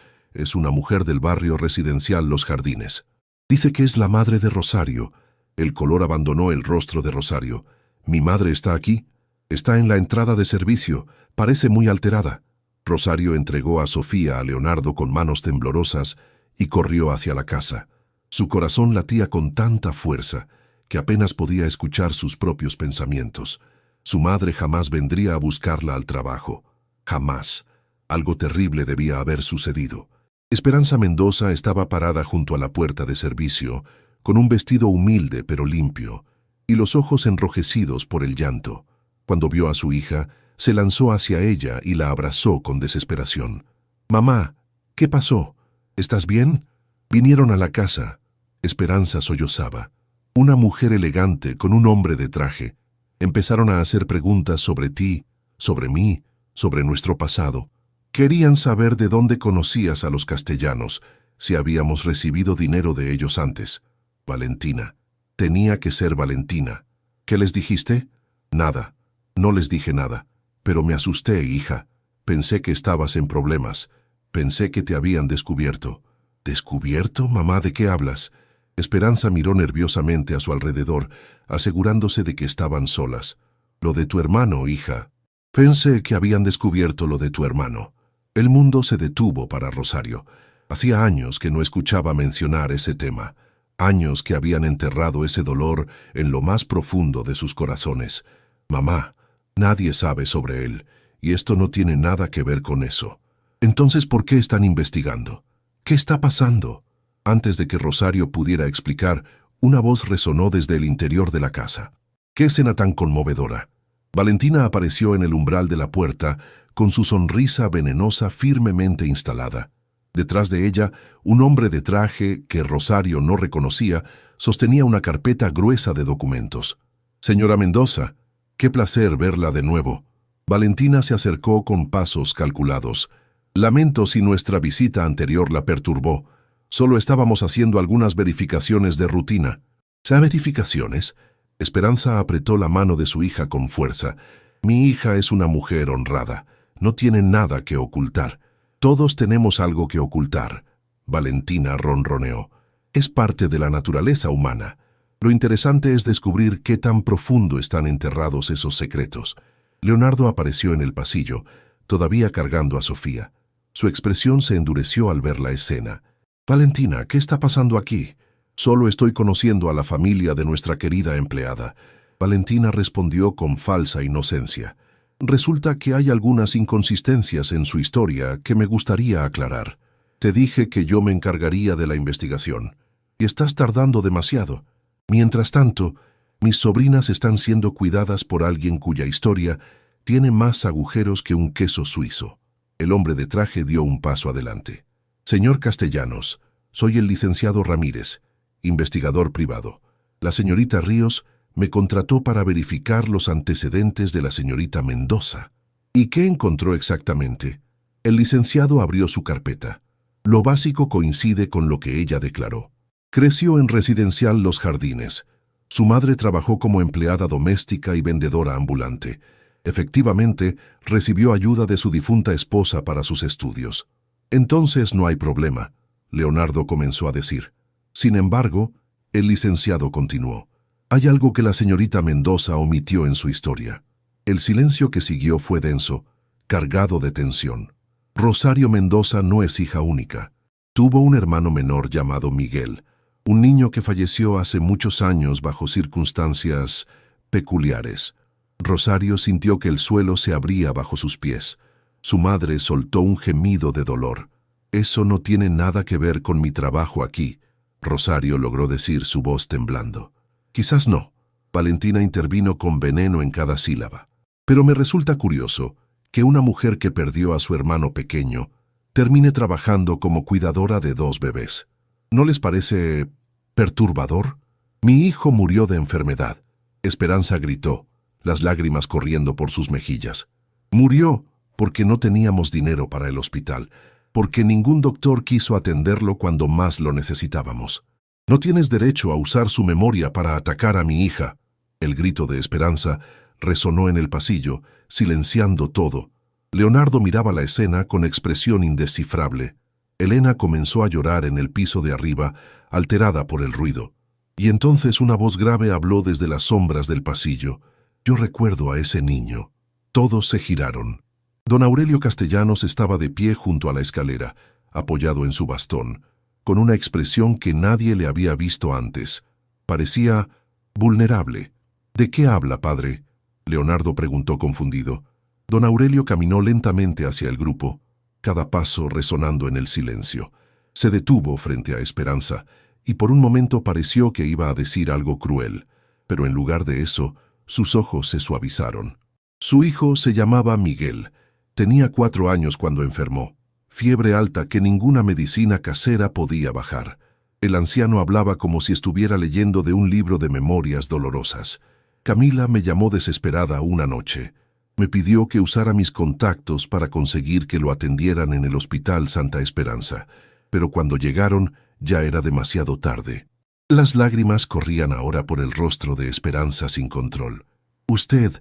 una mujer del barrio residencial Los Jardines. Dice que es la madre de Rosario». El color abandonó el rostro de Rosario. «¿Mi madre está aquí? Está en la entrada de servicio. Parece muy alterada». Rosario entregó a Sofía a Leonardo con manos temblorosas y corrió hacia la casa. Su corazón latía con tanta fuerza que apenas podía escuchar sus propios pensamientos. Su madre jamás vendría a buscarla al trabajo. Jamás. Algo terrible debía haber sucedido. Esperanza Mendoza estaba parada junto a la puerta de servicio, con un vestido humilde pero limpio, y los ojos enrojecidos por el llanto. Cuando vio a su hija, se lanzó hacia ella y la abrazó con desesperación. «Mamá, ¿qué pasó? ¿Estás bien?» Vinieron a la casa. Esperanza sollozaba. Una mujer elegante con un hombre de traje. Empezaron a hacer preguntas sobre ti, sobre mí, sobre nuestro pasado. Querían saber de dónde conocías a los castellanos, si habíamos recibido dinero de ellos antes. Valentina. Tenía que ser Valentina. ¿Qué les dijiste? Nada. No les dije nada. Pero me asusté, hija. Pensé que estabas en problemas. Pensé que te habían descubierto. ¿Descubierto? Mamá, ¿de qué hablas? Esperanza miró nerviosamente a su alrededor, asegurándose de que estaban solas. Lo de tu hermano, hija. Pensé que habían descubierto lo de tu hermano. El mundo se detuvo para Rosario. Hacía años que no escuchaba mencionar ese tema. Años que habían enterrado ese dolor en lo más profundo de sus corazones. Mamá, nadie sabe sobre él, y esto no tiene nada que ver con eso. Entonces, ¿por qué están investigando? ¿Qué está pasando? Antes de que Rosario pudiera explicar, una voz resonó desde el interior de la casa. ¡Qué escena tan conmovedora! Valentina apareció en el umbral de la puerta, con su sonrisa venenosa firmemente instalada. Detrás de ella, un hombre de traje, que Rosario no reconocía, sostenía una carpeta gruesa de documentos. «Señora Mendoza, qué placer verla de nuevo». Valentina se acercó con pasos calculados. «Lamento si nuestra visita anterior la perturbó. Solo estábamos haciendo algunas verificaciones de rutina». «¿Ya verificaciones?» Esperanza apretó la mano de su hija con fuerza. «Mi hija es una mujer honrada. No tiene nada que ocultar. Todos tenemos algo que ocultar». Valentina ronroneó. «Es parte de la naturaleza humana. Lo interesante es descubrir qué tan profundo están enterrados esos secretos». Leonardo apareció en el pasillo, todavía cargando a Sofía. Su expresión se endureció al ver la escena. «Valentina, ¿qué está pasando aquí?» «Solo estoy conociendo a la familia de nuestra querida empleada». Valentina respondió con falsa inocencia. «Resulta que hay algunas inconsistencias en su historia que me gustaría aclarar. Te dije que yo me encargaría de la investigación, y estás tardando demasiado. Mientras tanto, mis sobrinas están siendo cuidadas por alguien cuya historia tiene más agujeros que un queso suizo». El hombre de traje dio un paso adelante. «Señor Castellanos, soy el licenciado Ramírez, investigador privado. La señorita Ríos me contrató para verificar los antecedentes de la señorita Mendoza». «¿Y qué encontró exactamente?» El licenciado abrió su carpeta. Lo básico coincide con lo que ella declaró. Creció en Residencial Los Jardines. Su madre trabajó como empleada doméstica y vendedora ambulante. Efectivamente, recibió ayuda de su difunta esposa para sus estudios. «Entonces no hay problema», Leonardo comenzó a decir. Sin embargo, el licenciado continuó. «Hay algo que la señorita Mendoza omitió en su historia». El silencio que siguió fue denso, cargado de tensión. Rosario Mendoza no es hija única. Tuvo un hermano menor llamado Miguel, un niño que falleció hace muchos años bajo circunstancias peculiares. Rosario sintió que el suelo se abría bajo sus pies. Su madre soltó un gemido de dolor. «Eso no tiene nada que ver con mi trabajo aquí», Rosario logró decir, su voz temblando. «Quizás no». Valentina intervino con veneno en cada sílaba. «Pero me resulta curioso que una mujer que perdió a su hermano pequeño termine trabajando como cuidadora de 2 bebés. ¿No les parece perturbador?» «Mi hijo murió de enfermedad», Esperanza gritó, las lágrimas corriendo por sus mejillas. «Murió porque no teníamos dinero para el hospital, porque ningún doctor quiso atenderlo cuando más lo necesitábamos. No tienes derecho a usar su memoria para atacar a mi hija». El grito de Esperanza resonó en el pasillo, silenciando todo. Leonardo miraba la escena con expresión indescifrable. Elena comenzó a llorar en el piso de arriba, alterada por el ruido. Y entonces una voz grave habló desde las sombras del pasillo. «Yo recuerdo a ese niño». Todos se giraron. Don Aurelio Castellanos estaba de pie junto a la escalera, apoyado en su bastón, con una expresión que nadie le había visto antes. Parecía vulnerable. ¿De qué habla, padre?, Leonardo preguntó confundido. Don Aurelio caminó lentamente hacia el grupo, cada paso resonando en el silencio. Se detuvo frente a Esperanza, y por un momento pareció que iba a decir algo cruel, pero en lugar de eso, sus ojos se suavizaron. Su hijo se llamaba Miguel. Tenía 4 años cuando enfermó. Fiebre alta que ninguna medicina casera podía bajar. El anciano hablaba como si estuviera leyendo de un libro de memorias dolorosas. Camila me llamó desesperada una noche. Me pidió que usara mis contactos para conseguir que lo atendieran en el Hospital Santa Esperanza, pero cuando llegaron ya era demasiado tarde. Las lágrimas corrían ahora por el rostro de Esperanza sin control. Usted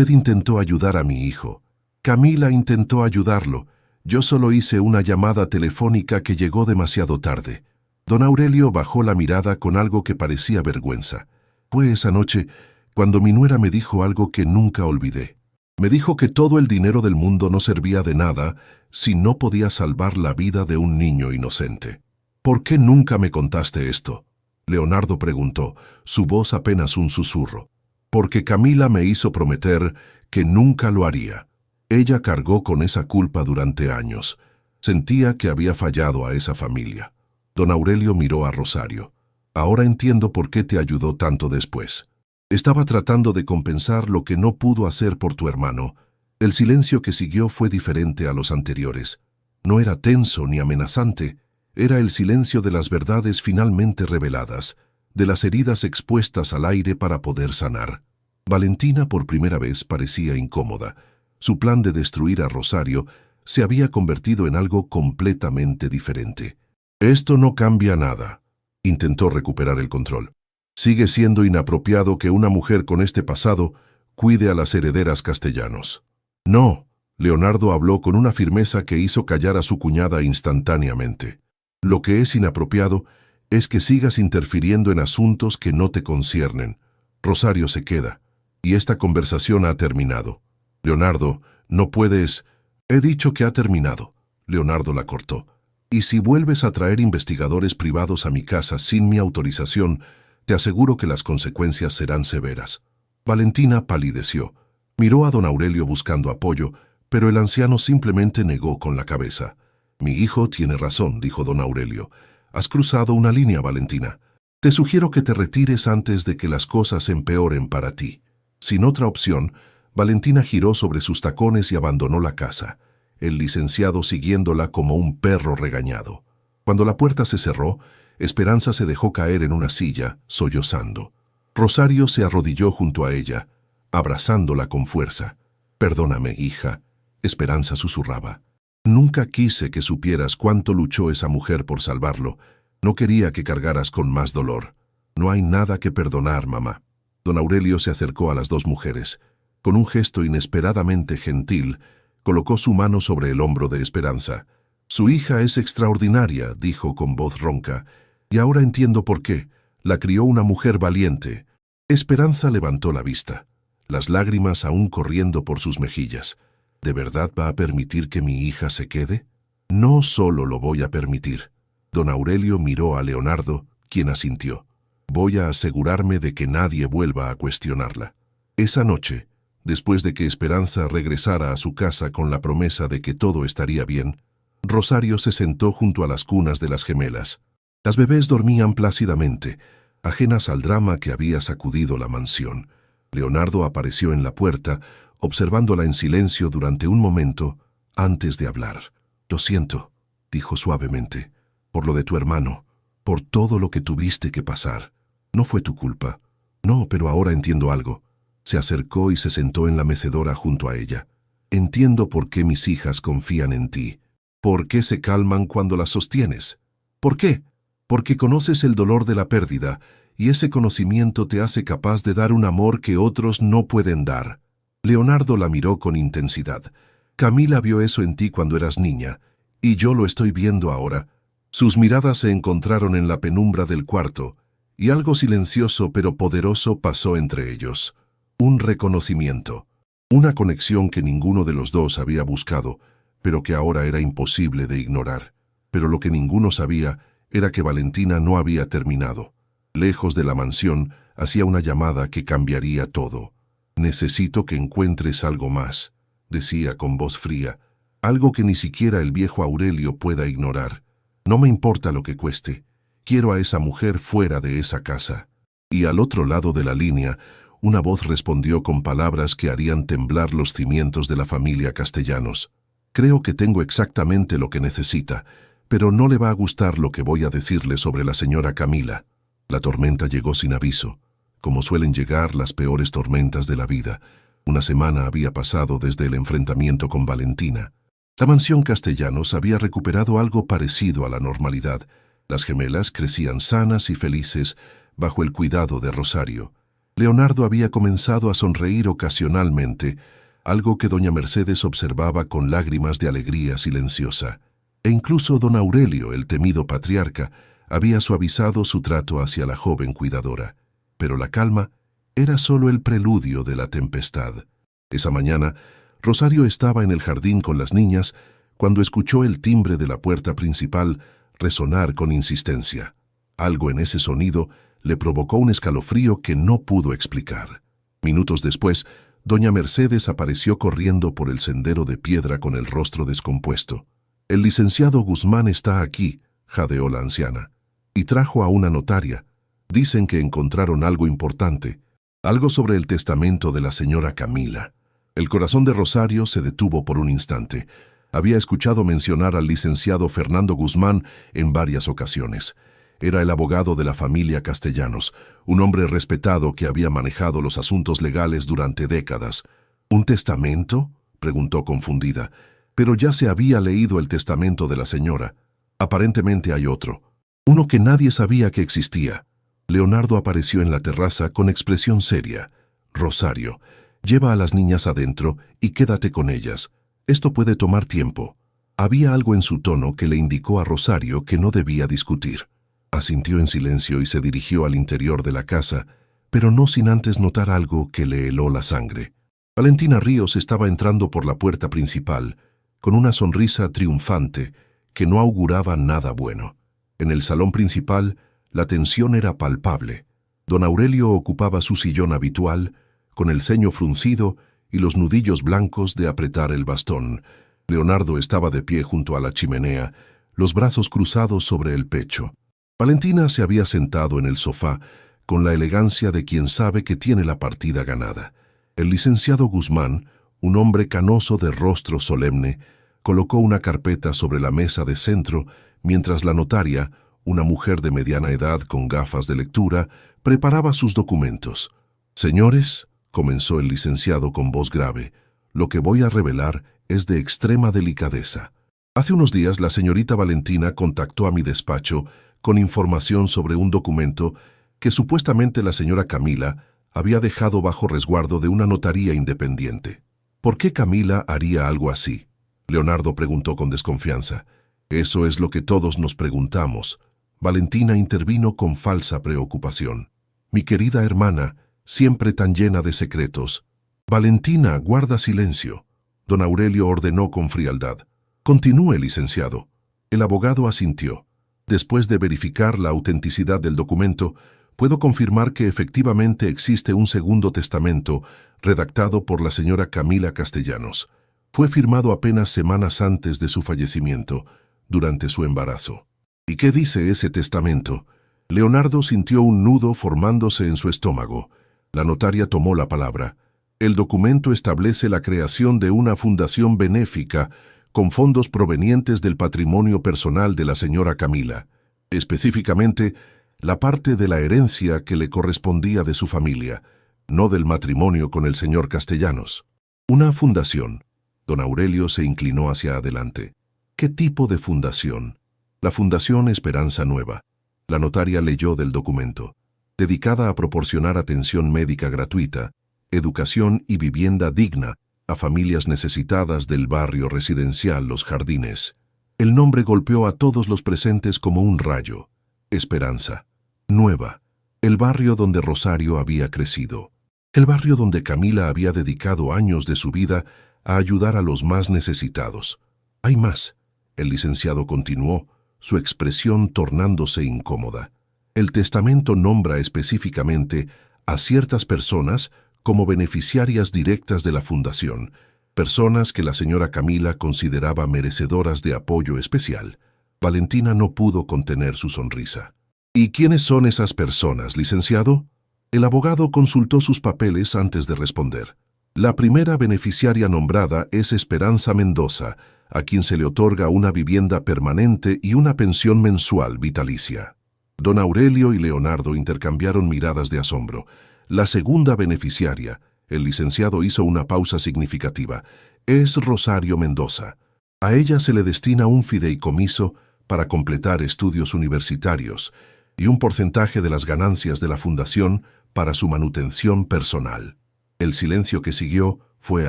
intentó ayudar a mi hijo. Camila intentó ayudarlo. Yo solo hice una llamada telefónica que llegó demasiado tarde. Don Aurelio bajó la mirada con algo que parecía vergüenza. Fue esa noche cuando mi nuera me dijo algo que nunca olvidé. Me dijo que todo el dinero del mundo no servía de nada si no podía salvar la vida de un niño inocente. ¿Por qué nunca me contaste esto?, Leonardo preguntó, su voz apenas un susurro. Porque Camila me hizo prometer que nunca lo haría. Ella cargó con esa culpa durante años. Sentía que había fallado a esa familia. Don Aurelio miró a Rosario. Ahora entiendo por qué te ayudó tanto después. Estaba tratando de compensar lo que no pudo hacer por tu hermano. El silencio que siguió fue diferente a los anteriores. No era tenso ni amenazante. Era el silencio de las verdades finalmente reveladas, de las heridas expuestas al aire para poder sanar. Valentina por primera vez parecía incómoda. Su plan de destruir a Rosario se había convertido en algo completamente diferente. Esto no cambia nada. Intentó recuperar el control. Sigue siendo inapropiado que una mujer con este pasado cuide a las herederas Castellanos. No, Leonardo habló con una firmeza que hizo callar a su cuñada instantáneamente. Lo que es inapropiado es que sigas interfiriendo en asuntos que no te conciernen. Rosario se queda, y esta conversación ha terminado. Leonardo, no puedes... He dicho que ha terminado. Leonardo la cortó. Y si vuelves a traer investigadores privados a mi casa sin mi autorización, te aseguro que las consecuencias serán severas. Valentina palideció. Miró a don Aurelio buscando apoyo, pero el anciano simplemente negó con la cabeza. Mi hijo tiene razón, dijo don Aurelio. Has cruzado una línea, Valentina. Te sugiero que te retires antes de que las cosas empeoren para ti. Sin otra opción, Valentina giró sobre sus tacones y abandonó la casa, el licenciado siguiéndola como un perro regañado. Cuando la puerta se cerró, Esperanza se dejó caer en una silla, sollozando. Rosario se arrodilló junto a ella, abrazándola con fuerza. «Perdóname, hija», Esperanza susurraba. «Nunca quise que supieras cuánto luchó esa mujer por salvarlo. No quería que cargaras con más dolor. No hay nada que perdonar, mamá». Don Aurelio se acercó a las dos mujeres. Con un gesto inesperadamente gentil, colocó su mano sobre el hombro de Esperanza. «Su hija es extraordinaria», dijo con voz ronca, «y ahora entiendo por qué. La crió una mujer valiente». Esperanza levantó la vista, las lágrimas aún corriendo por sus mejillas. ¿De verdad va a permitir que mi hija se quede? No solo lo voy a permitir. Don Aurelio miró a Leonardo, quien asintió. Voy a asegurarme de que nadie vuelva a cuestionarla. Esa noche, después de que Esperanza regresara a su casa con la promesa de que todo estaría bien, Rosario se sentó junto a las cunas de las gemelas. Las bebés dormían plácidamente, ajenas al drama que había sacudido la mansión. Leonardo apareció en la puerta, observándola en silencio durante un momento antes de hablar. «Lo siento», dijo suavemente, «por lo de tu hermano, por todo lo que tuviste que pasar. No fue tu culpa». «No, pero ahora entiendo algo». Se acercó y se sentó en la mecedora junto a ella. «Entiendo por qué mis hijas confían en ti. ¿Por qué se calman cuando las sostienes? ¿Por qué? Porque conoces el dolor de la pérdida, y ese conocimiento te hace capaz de dar un amor que otros no pueden dar». Leonardo la miró con intensidad. «Camila vio eso en ti cuando eras niña, y yo lo estoy viendo ahora». Sus miradas se encontraron en la penumbra del cuarto, y algo silencioso pero poderoso pasó entre ellos. Un reconocimiento. Una conexión que ninguno de los dos había buscado, pero que ahora era imposible de ignorar. Pero lo que ninguno sabía era que Valentina no había terminado. Lejos de la mansión, hacía una llamada que cambiaría todo. «Necesito que encuentres algo más», decía con voz fría, «algo que ni siquiera el viejo Aurelio pueda ignorar. No me importa lo que cueste. Quiero a esa mujer fuera de esa casa». Y al otro lado de la línea, una voz respondió con palabras que harían temblar los cimientos de la familia Castellanos. «Creo que tengo exactamente lo que necesita, pero no le va a gustar lo que voy a decirle sobre la señora Camila». La tormenta llegó sin aviso, como suelen llegar las peores tormentas de la vida. Una semana había pasado desde el enfrentamiento con Valentina. La mansión Castellanos había recuperado algo parecido a la normalidad. Las gemelas crecían sanas y felices bajo el cuidado de Rosario. Leonardo había comenzado a sonreír ocasionalmente, algo que doña Mercedes observaba con lágrimas de alegría silenciosa. E incluso don Aurelio, el temido patriarca, había suavizado su trato hacia la joven cuidadora. Pero la calma era solo el preludio de la tempestad. Esa mañana, Rosario estaba en el jardín con las niñas cuando escuchó el timbre de la puerta principal resonar con insistencia. Algo en ese sonido le provocó un escalofrío que no pudo explicar. Minutos después, doña Mercedes apareció corriendo por el sendero de piedra con el rostro descompuesto. «El licenciado Guzmán está aquí», jadeó la anciana, «y trajo a una notaria. Dicen que encontraron algo importante, algo sobre el testamento de la señora Camila». El corazón de Rosario se detuvo por un instante. Había escuchado mencionar al licenciado Fernando Guzmán en varias ocasiones. Era el abogado de la familia Castellanos, un hombre respetado que había manejado los asuntos legales durante décadas. «¿Un testamento?», preguntó confundida. Pero ya se había leído el testamento de la señora. Aparentemente hay otro, uno que nadie sabía que existía. Leonardo apareció en la terraza con expresión seria. «Rosario, lleva a las niñas adentro y quédate con ellas. Esto puede tomar tiempo». Había algo en su tono que le indicó a Rosario que no debía discutir. Asintió en silencio y se dirigió al interior de la casa, pero no sin antes notar algo que le heló la sangre. Valentina Ríos estaba entrando por la puerta principal, con una sonrisa triunfante que no auguraba nada bueno. En el salón principal, la tensión era palpable. Don Aurelio ocupaba su sillón habitual, con el ceño fruncido y los nudillos blancos de apretar el bastón. Leonardo estaba de pie junto a la chimenea, los brazos cruzados sobre el pecho. Valentina se había sentado en el sofá, con la elegancia de quien sabe que tiene la partida ganada. El licenciado Guzmán, un hombre canoso de rostro solemne, colocó una carpeta sobre la mesa de centro, mientras la notaria, una mujer de mediana edad con gafas de lectura, preparaba sus documentos. «Señores», comenzó el licenciado con voz grave, «lo que voy a revelar es de extrema delicadeza. Hace unos días la señorita Valentina contactó a mi despacho con información sobre un documento que supuestamente la señora Camila había dejado bajo resguardo de una notaría independiente». «¿Por qué Camila haría algo así?», Leonardo preguntó con desconfianza. «Eso es lo que todos nos preguntamos». Valentina intervino con falsa preocupación. «Mi querida hermana, siempre tan llena de secretos». «Valentina, guarda silencio», don Aurelio ordenó con frialdad. «Continúe, licenciado». El abogado asintió. «Después de verificar la autenticidad del documento, puedo confirmar que efectivamente existe un segundo testamento redactado por la señora Camila Castellanos. Fue firmado apenas semanas antes de su fallecimiento, durante su embarazo». «¿Y qué dice ese testamento?». Leonardo sintió un nudo formándose en su estómago. La notaria tomó la palabra. «El documento establece la creación de una fundación benéfica con fondos provenientes del patrimonio personal de la señora Camila, específicamente la parte de la herencia que le correspondía de su familia, no del matrimonio con el señor Castellanos». «Una fundación». Don Aurelio se inclinó hacia adelante. «¿Qué tipo de fundación?». «La Fundación Esperanza Nueva». La notaria leyó del documento. «Dedicada a proporcionar atención médica gratuita, educación y vivienda digna a familias necesitadas del barrio residencial Los Jardines». El nombre golpeó a todos los presentes como un rayo. Esperanza Nueva, el barrio donde Rosario había crecido. el barrio donde Camila había dedicado años de su vida a ayudar a los más necesitados. Hay más. El licenciado continuó, su expresión tornándose incómoda. El testamento nombra específicamente a ciertas personas como beneficiarias directas de la fundación, personas que la señora Camila consideraba merecedoras de apoyo especial. Valentina no pudo contener su sonrisa. ¿Y quiénes son esas personas, licenciado? El abogado consultó sus papeles antes de responder. La primera beneficiaria nombrada es Esperanza Mendoza, a quien se le otorga una vivienda permanente y una pensión mensual vitalicia. Don Aurelio y Leonardo intercambiaron miradas de asombro. La segunda beneficiaria, el licenciado hizo una pausa significativa, es Rosario Mendoza. A ella se le destina un fideicomiso para completar estudios universitarios y un porcentaje de las ganancias de la fundación para su manutención personal. El silencio que siguió fue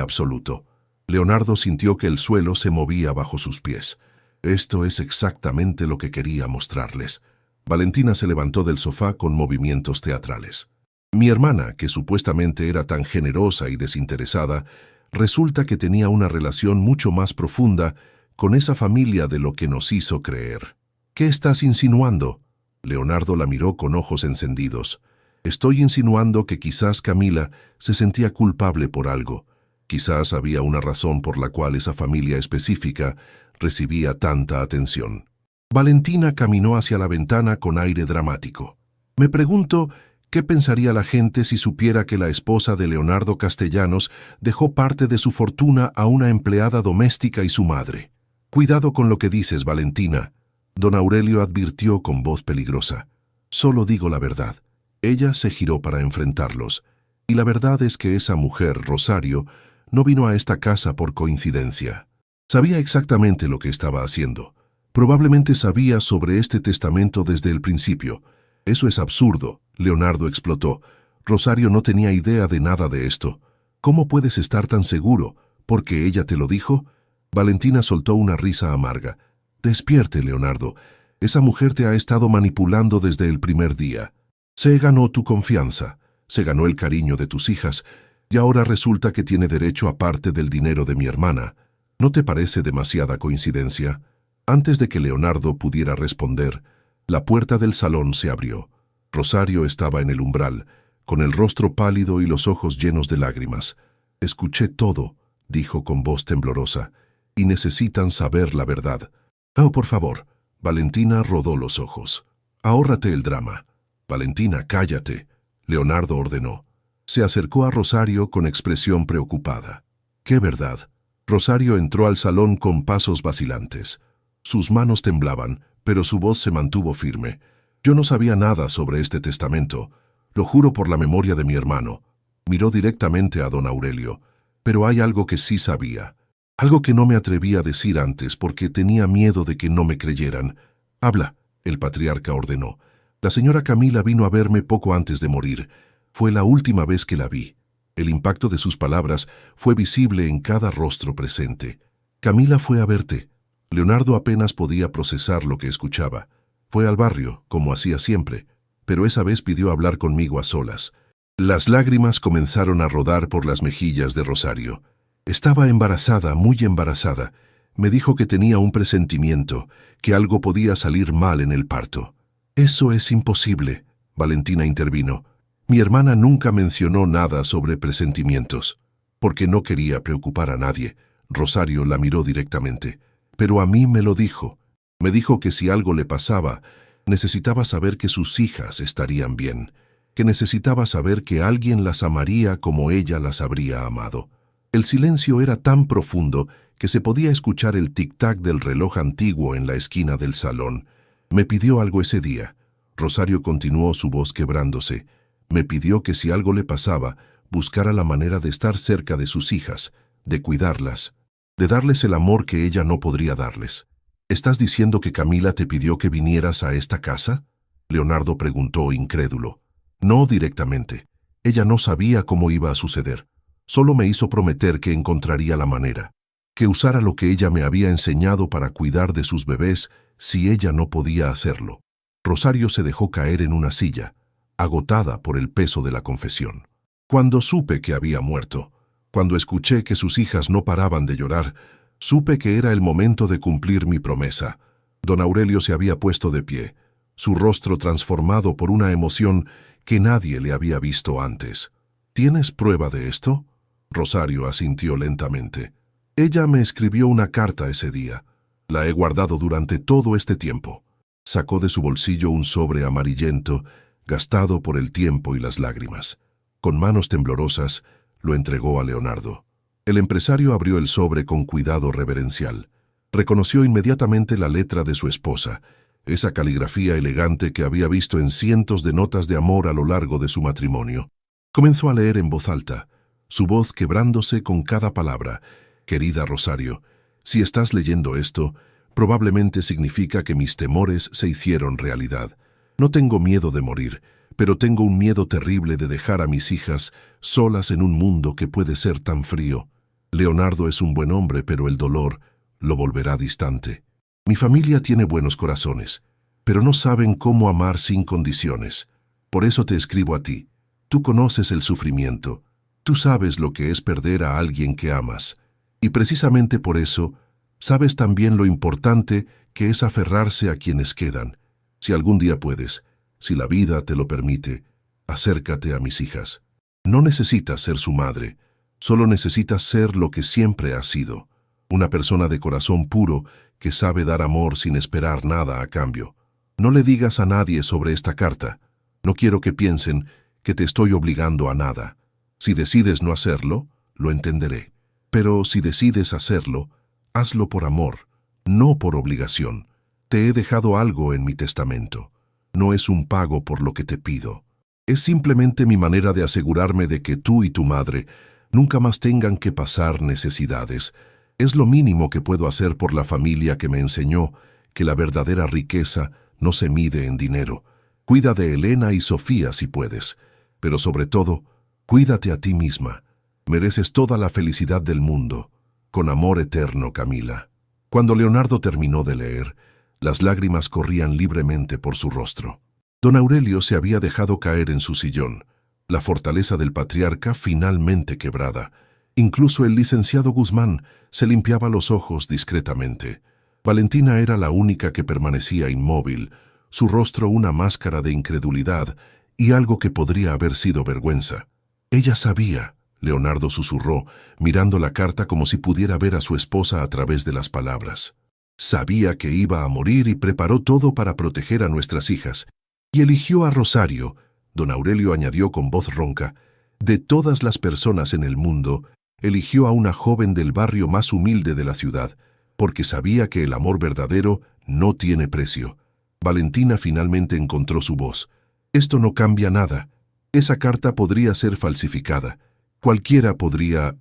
absoluto. Leonardo sintió que el suelo se movía bajo sus pies. Esto es exactamente lo que quería mostrarles. Valentina se levantó del sofá con movimientos teatrales. Mi hermana, que supuestamente era tan generosa y desinteresada, resulta que tenía una relación mucho más profunda con esa familia de lo que nos hizo creer. ¿Qué estás insinuando? Leonardo la miró con ojos encendidos. Estoy insinuando que quizás Camila se sentía culpable por algo. Quizás había una razón por la cual esa familia específica recibía tanta atención. Valentina caminó hacia la ventana con aire dramático. Me pregunto, ¿qué pensaría la gente si supiera que la esposa de Leonardo Castellanos dejó parte de su fortuna a una empleada doméstica y su madre? Cuidado con lo que dices, Valentina. Don Aurelio advirtió con voz peligrosa. Solo digo la verdad. Ella se giró para enfrentarlos. Y la verdad es que esa mujer, Rosario, no vino a esta casa por coincidencia. Sabía exactamente lo que estaba haciendo. Probablemente sabía sobre este testamento desde el principio. Eso es absurdo, Leonardo explotó. Rosario no tenía idea de nada de esto. ¿Cómo puedes estar tan seguro? ¿Porque ella te lo dijo? Valentina soltó una risa amarga. Despierte, Leonardo. Esa mujer te ha estado manipulando desde el primer día. Se ganó tu confianza, se ganó el cariño de tus hijas, y ahora resulta que tiene derecho a parte del dinero de mi hermana. ¿No te parece demasiada coincidencia? Antes de que Leonardo pudiera responder, la puerta del salón se abrió. Rosario estaba en el umbral, con el rostro pálido y los ojos llenos de lágrimas. Escuché todo, dijo con voz temblorosa, y necesitan saber la verdad. Oh, por favor. Valentina rodó los ojos. Ahórrate el drama. Valentina, cállate. Leonardo ordenó. Se acercó a Rosario con expresión preocupada. ¿Qué verdad? Rosario entró al salón con pasos vacilantes. Sus manos temblaban, pero su voz se mantuvo firme. Yo no sabía nada sobre este testamento. Lo juro por la memoria de mi hermano. Miró directamente a don Aurelio. Pero hay algo que sí sabía. Algo que no me atreví a decir antes porque tenía miedo de que no me creyeran. Habla, el patriarca ordenó. La señora Camila vino a verme poco antes de morir. Fue la última vez que la vi. El impacto de sus palabras fue visible en cada rostro presente. Camila fue a verte. Leonardo apenas podía procesar lo que escuchaba. Fue al barrio, como hacía siempre, pero esa vez pidió hablar conmigo a solas. Las lágrimas comenzaron a rodar por las mejillas de Rosario. Estaba embarazada, muy embarazada. Me dijo que tenía un presentimiento, que algo podía salir mal en el parto. Eso es imposible, Valentina intervino. Mi hermana nunca mencionó nada sobre presentimientos, porque no quería preocupar a nadie. Rosario la miró directamente. Pero a mí me lo dijo. Me dijo que si algo le pasaba, necesitaba saber que sus hijas estarían bien, que necesitaba saber que alguien las amaría como ella las habría amado. El silencio era tan profundo que se podía escuchar el tic-tac del reloj antiguo en la esquina del salón. Me pidió algo ese día. Rosario continuó, su voz quebrándose. Me pidió que si algo le pasaba, buscara la manera de estar cerca de sus hijas, de cuidarlas, de darles el amor que ella no podría darles. ¿Estás diciendo que Camila te pidió que vinieras a esta casa? Leonardo preguntó, incrédulo. No directamente. Ella no sabía cómo iba a suceder. Solo me hizo prometer que encontraría la manera, que usara lo que ella me había enseñado para cuidar de sus bebés si ella no podía hacerlo. Rosario se dejó caer en una silla, agotada por el peso de la confesión. Cuando supe que había muerto, cuando escuché que sus hijas no paraban de llorar, supe que era el momento de cumplir mi promesa. Don Aurelio se había puesto de pie, su rostro transformado por una emoción que nadie le había visto antes. ¿Tienes prueba de esto? Rosario asintió lentamente. Ella me escribió una carta ese día. La he guardado durante todo este tiempo. Sacó de su bolsillo un sobre amarillento, gastado por el tiempo y las lágrimas. Con manos temblorosas, lo entregó a Leonardo. El empresario abrió el sobre con cuidado reverencial. Reconoció inmediatamente la letra de su esposa, esa caligrafía elegante que había visto en cientos de notas de amor a lo largo de su matrimonio. Comenzó a leer en voz alta, su voz quebrándose con cada palabra. Querida Rosario, si estás leyendo esto, probablemente significa que mis temores se hicieron realidad. No tengo miedo de morir, pero tengo un miedo terrible de dejar a mis hijas solas en un mundo que puede ser tan frío. Leonardo es un buen hombre, pero el dolor lo volverá distante. Mi familia tiene buenos corazones, pero no saben cómo amar sin condiciones. Por eso te escribo a ti. Tú conoces el sufrimiento. Tú sabes lo que es perder a alguien que amas. Y precisamente por eso, sabes también lo importante que es aferrarse a quienes quedan. Si algún día puedes, si la vida te lo permite, acércate a mis hijas. No necesitas ser su madre, solo necesitas ser lo que siempre has sido, una persona de corazón puro que sabe dar amor sin esperar nada a cambio. No le digas a nadie sobre esta carta. No quiero que piensen que te estoy obligando a nada. Si decides no hacerlo, lo entenderé. Pero si decides hacerlo, hazlo por amor, no por obligación. Te he dejado algo en mi testamento. No es un pago por lo que te pido. Es simplemente mi manera de asegurarme de que tú y tu madre nunca más tengan que pasar necesidades. Es lo mínimo que puedo hacer por la familia que me enseñó que la verdadera riqueza no se mide en dinero. Cuida de Elena y Sofía si puedes, pero sobre todo, cuídate a ti misma. Mereces toda la felicidad del mundo. Con amor eterno, Camila. Cuando Leonardo terminó de leer, las lágrimas corrían libremente por su rostro. Don Aurelio se había dejado caer en su sillón, la fortaleza del patriarca finalmente quebrada. Incluso el licenciado Guzmán se limpiaba los ojos discretamente. Valentina era la única que permanecía inmóvil, su rostro una máscara de incredulidad y algo que podría haber sido vergüenza. Ella sabía, Leonardo susurró, mirando la carta como si pudiera ver a su esposa a través de las palabras. Sabía que iba a morir y preparó todo para proteger a nuestras hijas. Y eligió a Rosario, don Aurelio añadió con voz ronca, de todas las personas en el mundo, eligió a una joven del barrio más humilde de la ciudad, porque sabía que el amor verdadero no tiene precio. Valentina finalmente encontró su voz. Esto no cambia nada. Esa carta podría ser falsificada. Cualquiera podría...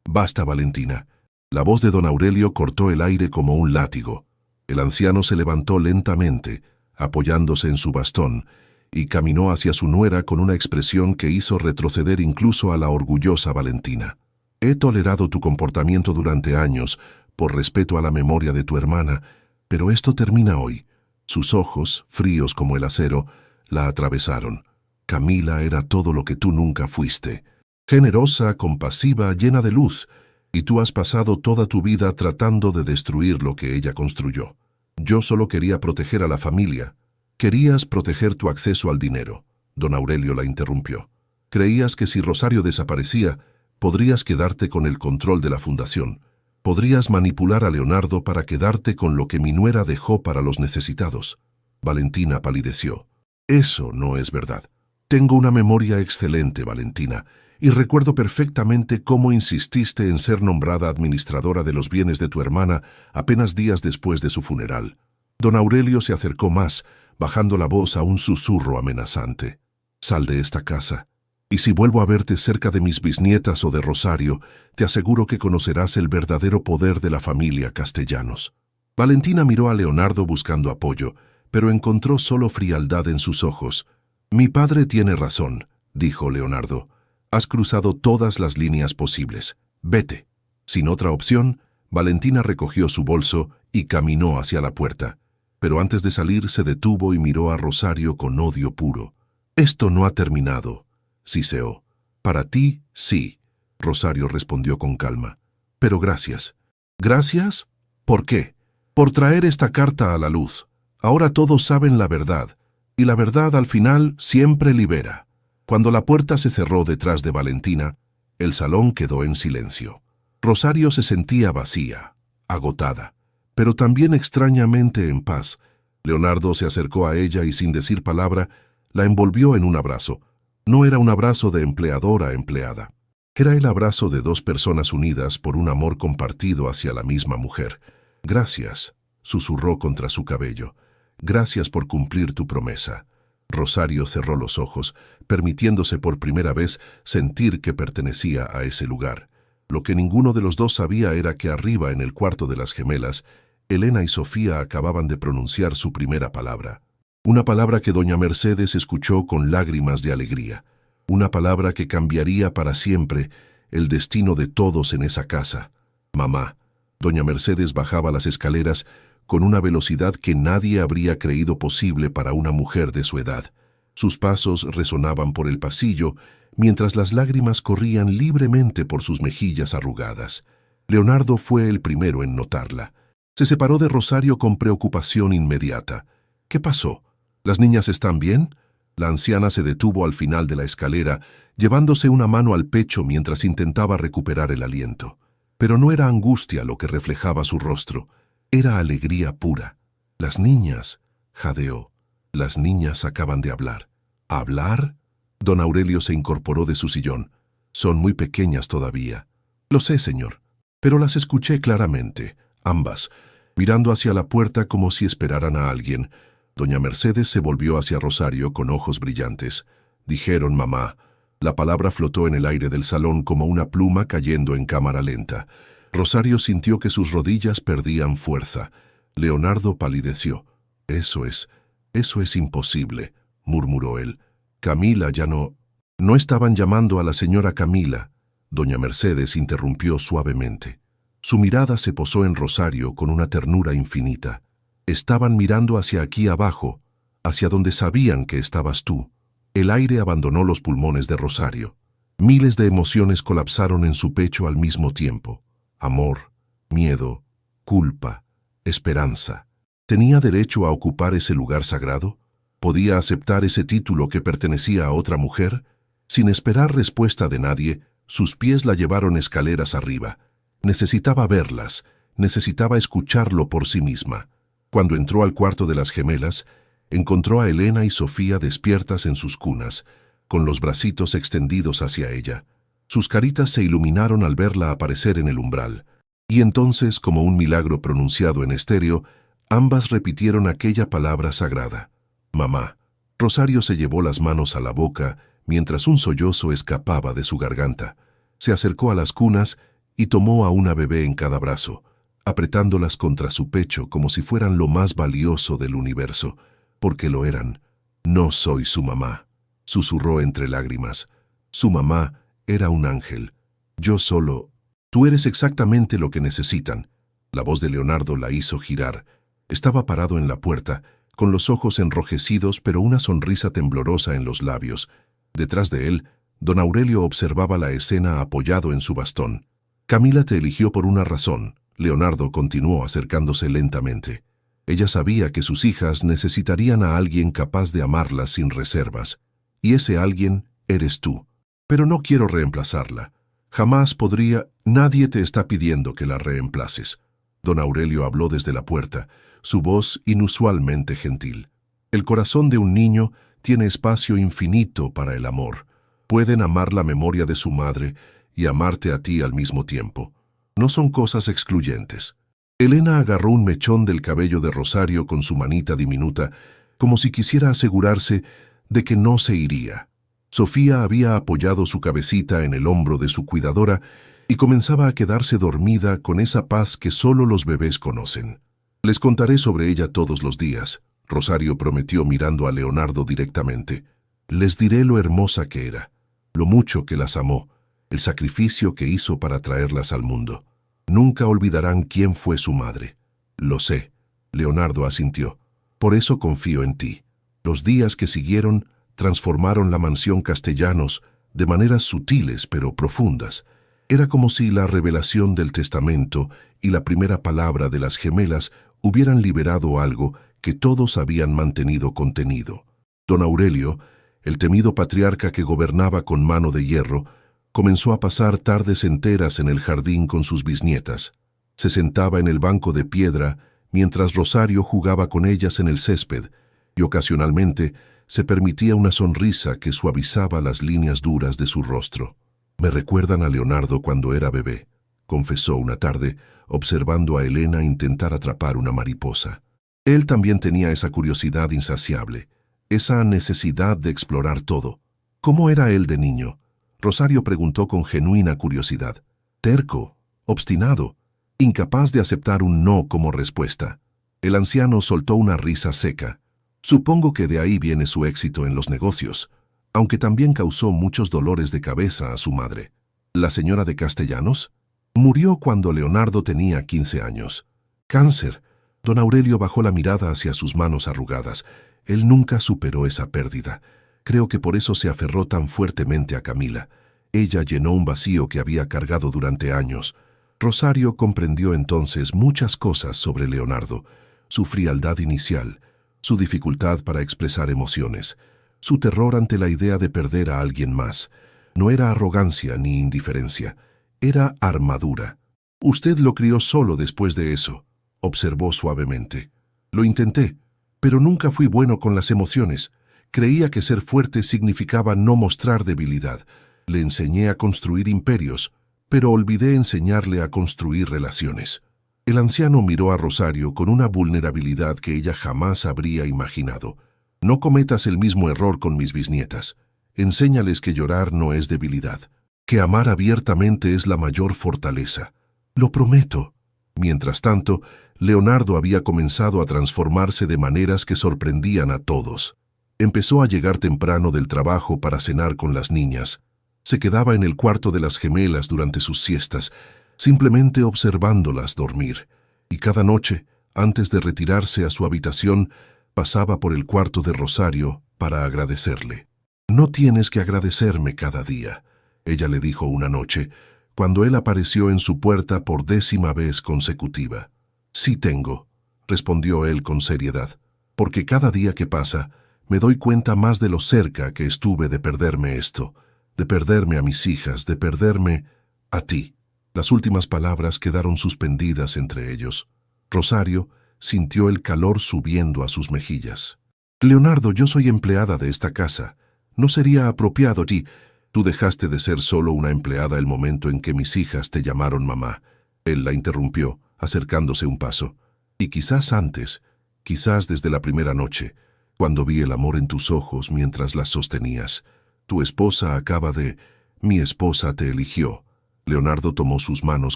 Basta, Valentina. La voz de don Aurelio cortó el aire como un látigo. El anciano se levantó lentamente, apoyándose en su bastón, y caminó hacia su nuera con una expresión que hizo retroceder incluso a la orgullosa Valentina. He tolerado tu comportamiento durante años, por respeto a la memoria de tu hermana, pero esto termina hoy. Sus ojos, fríos como el acero, la atravesaron. Camila era todo lo que tú nunca fuiste. Generosa, compasiva, llena de luz, y tú has pasado toda tu vida tratando de destruir lo que ella construyó. Yo solo quería proteger a la familia. Querías proteger tu acceso al dinero. Don Aurelio la interrumpió. Creías que si Rosario desaparecía, podrías quedarte con el control de la fundación. Podrías manipular a Leonardo para quedarte con lo que mi nuera dejó para los necesitados. Valentina palideció. Eso no es verdad. Tengo una memoria excelente, Valentina, y recuerdo perfectamente cómo insististe en ser nombrada administradora de los bienes de tu hermana apenas días después de su funeral. Don Aurelio se acercó más, bajando la voz a un susurro amenazante. Sal de esta casa, y si vuelvo a verte cerca de mis bisnietas o de Rosario, te aseguro que conocerás el verdadero poder de la familia Castellanos. Valentina miró a Leonardo buscando apoyo, pero encontró solo frialdad en sus ojos. Mi padre tiene razón, dijo Leonardo. Has cruzado todas las líneas posibles. Vete. Sin otra opción, Valentina recogió su bolso y caminó hacia la puerta. Pero antes de salir se detuvo y miró a Rosario con odio puro. Esto no ha terminado, siseó. Para ti, sí, Rosario respondió con calma. Pero gracias. ¿Gracias? ¿Por qué? Por traer esta carta a la luz. Ahora todos saben la verdad, y la verdad al final siempre libera. Cuando la puerta se cerró detrás de Valentina, el salón quedó en silencio. Rosario se sentía vacía, agotada, pero también extrañamente en paz. Leonardo se acercó a ella y sin decir palabra, la envolvió en un abrazo. No era un abrazo de empleador a empleada. Era el abrazo de dos personas unidas por un amor compartido hacia la misma mujer. Gracias, susurró contra su cabello. Gracias por cumplir tu promesa. Rosario cerró los ojos, permitiéndose por primera vez sentir que pertenecía a ese lugar. Lo que ninguno de los dos sabía era que arriba en el cuarto de las gemelas, Elena y Sofía acababan de pronunciar su primera palabra. Una palabra que doña Mercedes escuchó con lágrimas de alegría. Una palabra que cambiaría para siempre el destino de todos en esa casa. Mamá. Doña Mercedes bajaba las escaleras con una velocidad que nadie habría creído posible para una mujer de su edad. Sus pasos resonaban por el pasillo, mientras las lágrimas corrían libremente por sus mejillas arrugadas. Leonardo fue el primero en notarla. Se separó de Rosario con preocupación inmediata. ¿Qué pasó? ¿Las niñas están bien? La anciana se detuvo al final de la escalera, llevándose una mano al pecho mientras intentaba recuperar el aliento. Pero no era angustia lo que reflejaba su rostro, era alegría pura. Las niñas, jadeó, las niñas acaban de hablar. ¿Hablar? Don Aurelio se incorporó de su sillón. Son muy pequeñas todavía. Lo sé, señor, pero las escuché claramente, ambas, mirando hacia la puerta como si esperaran a alguien. Doña Mercedes se volvió hacia Rosario con ojos brillantes. Dijeron mamá. La palabra flotó en el aire del salón como una pluma cayendo en cámara lenta. Rosario sintió que sus rodillas perdían fuerza. Leonardo palideció. Eso es imposible, murmuró él. Camila ya no... No estaban llamando a la señora Camila. Doña Mercedes interrumpió suavemente. Su mirada se posó en Rosario con una ternura infinita. Estaban mirando hacia aquí abajo, hacia donde sabían que estabas tú. El aire abandonó los pulmones de Rosario. Miles de emociones colapsaron en su pecho al mismo tiempo. Amor, miedo, culpa, esperanza. ¿Tenía derecho a ocupar ese lugar sagrado? ¿Podía aceptar ese título que pertenecía a otra mujer? Sin esperar respuesta de nadie, sus pies la llevaron escaleras arriba. Necesitaba verlas, necesitaba escucharlo por sí misma. Cuando entró al cuarto de las gemelas, encontró a Elena y Sofía despiertas en sus cunas, con los bracitos extendidos hacia ella. Sus caritas se iluminaron al verla aparecer en el umbral. Y entonces, como un milagro pronunciado en estéreo, ambas repitieron aquella palabra sagrada. Mamá. Rosario se llevó las manos a la boca mientras un sollozo escapaba de su garganta. Se acercó a las cunas y tomó a una bebé en cada brazo, apretándolas contra su pecho como si fueran lo más valioso del universo, porque lo eran. No soy su mamá, susurró entre lágrimas. Su mamá era un ángel. Yo solo... Tú eres exactamente lo que necesitan. La voz de Leonardo la hizo girar. Estaba parado en la puerta, con los ojos enrojecidos pero una sonrisa temblorosa en los labios. Detrás de él, don Aurelio observaba la escena apoyado en su bastón. Camila te eligió por una razón. Leonardo continuó acercándose lentamente. Ella sabía que sus hijas necesitarían a alguien capaz de amarlas sin reservas. Y ese alguien eres tú. Pero no quiero reemplazarla. Jamás podría... Nadie te está pidiendo que la reemplaces. Don Aurelio habló desde la puerta, su voz inusualmente gentil. El corazón de un niño tiene espacio infinito para el amor. Pueden amar la memoria de su madre y amarte a ti al mismo tiempo. No son cosas excluyentes. Elena agarró un mechón del cabello de Rosario con su manita diminuta, como si quisiera asegurarse de que no se iría. Sofía había apoyado su cabecita en el hombro de su cuidadora y comenzaba a quedarse dormida con esa paz que solo los bebés conocen. Les contaré sobre ella todos los días, Rosario prometió mirando a Leonardo directamente. Les diré lo hermosa que era, lo mucho que las amó, el sacrificio que hizo para traerlas al mundo. Nunca olvidarán quién fue su madre. Lo sé, Leonardo asintió. Por eso confío en ti. Los días que siguieron transformaron la mansión Castellanos de maneras sutiles pero profundas. Era como si la revelación del testamento y la primera palabra de las gemelas hubieran liberado algo que todos habían mantenido contenido. Don Aurelio, el temido patriarca que gobernaba con mano de hierro, comenzó a pasar tardes enteras en el jardín con sus bisnietas. Se sentaba en el banco de piedra mientras Rosario jugaba con ellas en el césped y ocasionalmente se permitía una sonrisa que suavizaba las líneas duras de su rostro. «Me recuerdan a Leonardo cuando era bebé», confesó una tarde, observando a Elena intentar atrapar una mariposa. Él también tenía esa curiosidad insaciable, esa necesidad de explorar todo. ¿Cómo era él de niño? Rosario preguntó con genuina curiosidad. Terco, obstinado, incapaz de aceptar un no como respuesta. El anciano soltó una risa seca. Supongo que de ahí viene su éxito en los negocios, aunque también causó muchos dolores de cabeza a su madre. ¿La señora de Castellanos? Murió cuando Leonardo tenía 15 años. Cáncer. Don Aurelio bajó la mirada hacia sus manos arrugadas. Él nunca superó esa pérdida. Creo que por eso se aferró tan fuertemente a Camila. Ella llenó un vacío que había cargado durante años. Rosario comprendió entonces muchas cosas sobre Leonardo, su frialdad inicial, su dificultad para expresar emociones, su terror ante la idea de perder a alguien más. No era arrogancia ni indiferencia, era armadura. «Usted lo crió solo después de eso», observó suavemente. «Lo intenté, pero nunca fui bueno con las emociones. Creía que ser fuerte significaba no mostrar debilidad. Le enseñé a construir imperios, pero olvidé enseñarle a construir relaciones». El anciano miró a Rosario con una vulnerabilidad que ella jamás habría imaginado. «No cometas el mismo error con mis bisnietas. Enséñales que llorar no es debilidad, que amar abiertamente es la mayor fortaleza. Lo prometo». Mientras tanto, Leonardo había comenzado a transformarse de maneras que sorprendían a todos. Empezó a llegar temprano del trabajo para cenar con las niñas. Se quedaba en el cuarto de las gemelas durante sus siestas, simplemente observándolas dormir. Y cada noche, antes de retirarse a su habitación, pasaba por el cuarto de Rosario para agradecerle. «No tienes que agradecerme cada día», ella le dijo una noche, cuando él apareció en su puerta por 10ª vez consecutiva. «Sí tengo», respondió él con seriedad, «porque cada día que pasa, me doy cuenta más de lo cerca que estuve de perderme esto, de perderme a mis hijas, de perderme a ti». Las últimas palabras quedaron suspendidas entre ellos. Rosario sintió el calor subiendo a sus mejillas. «Leonardo, yo soy empleada de esta casa. No sería apropiado ti. Tú dejaste de ser solo una empleada el momento en que mis hijas te llamaron mamá». Él la interrumpió, acercándose un paso. «Y quizás antes, quizás desde la primera noche, cuando vi el amor en tus ojos mientras las sostenías. Tu esposa acaba de... Mi esposa te eligió». Leonardo tomó sus manos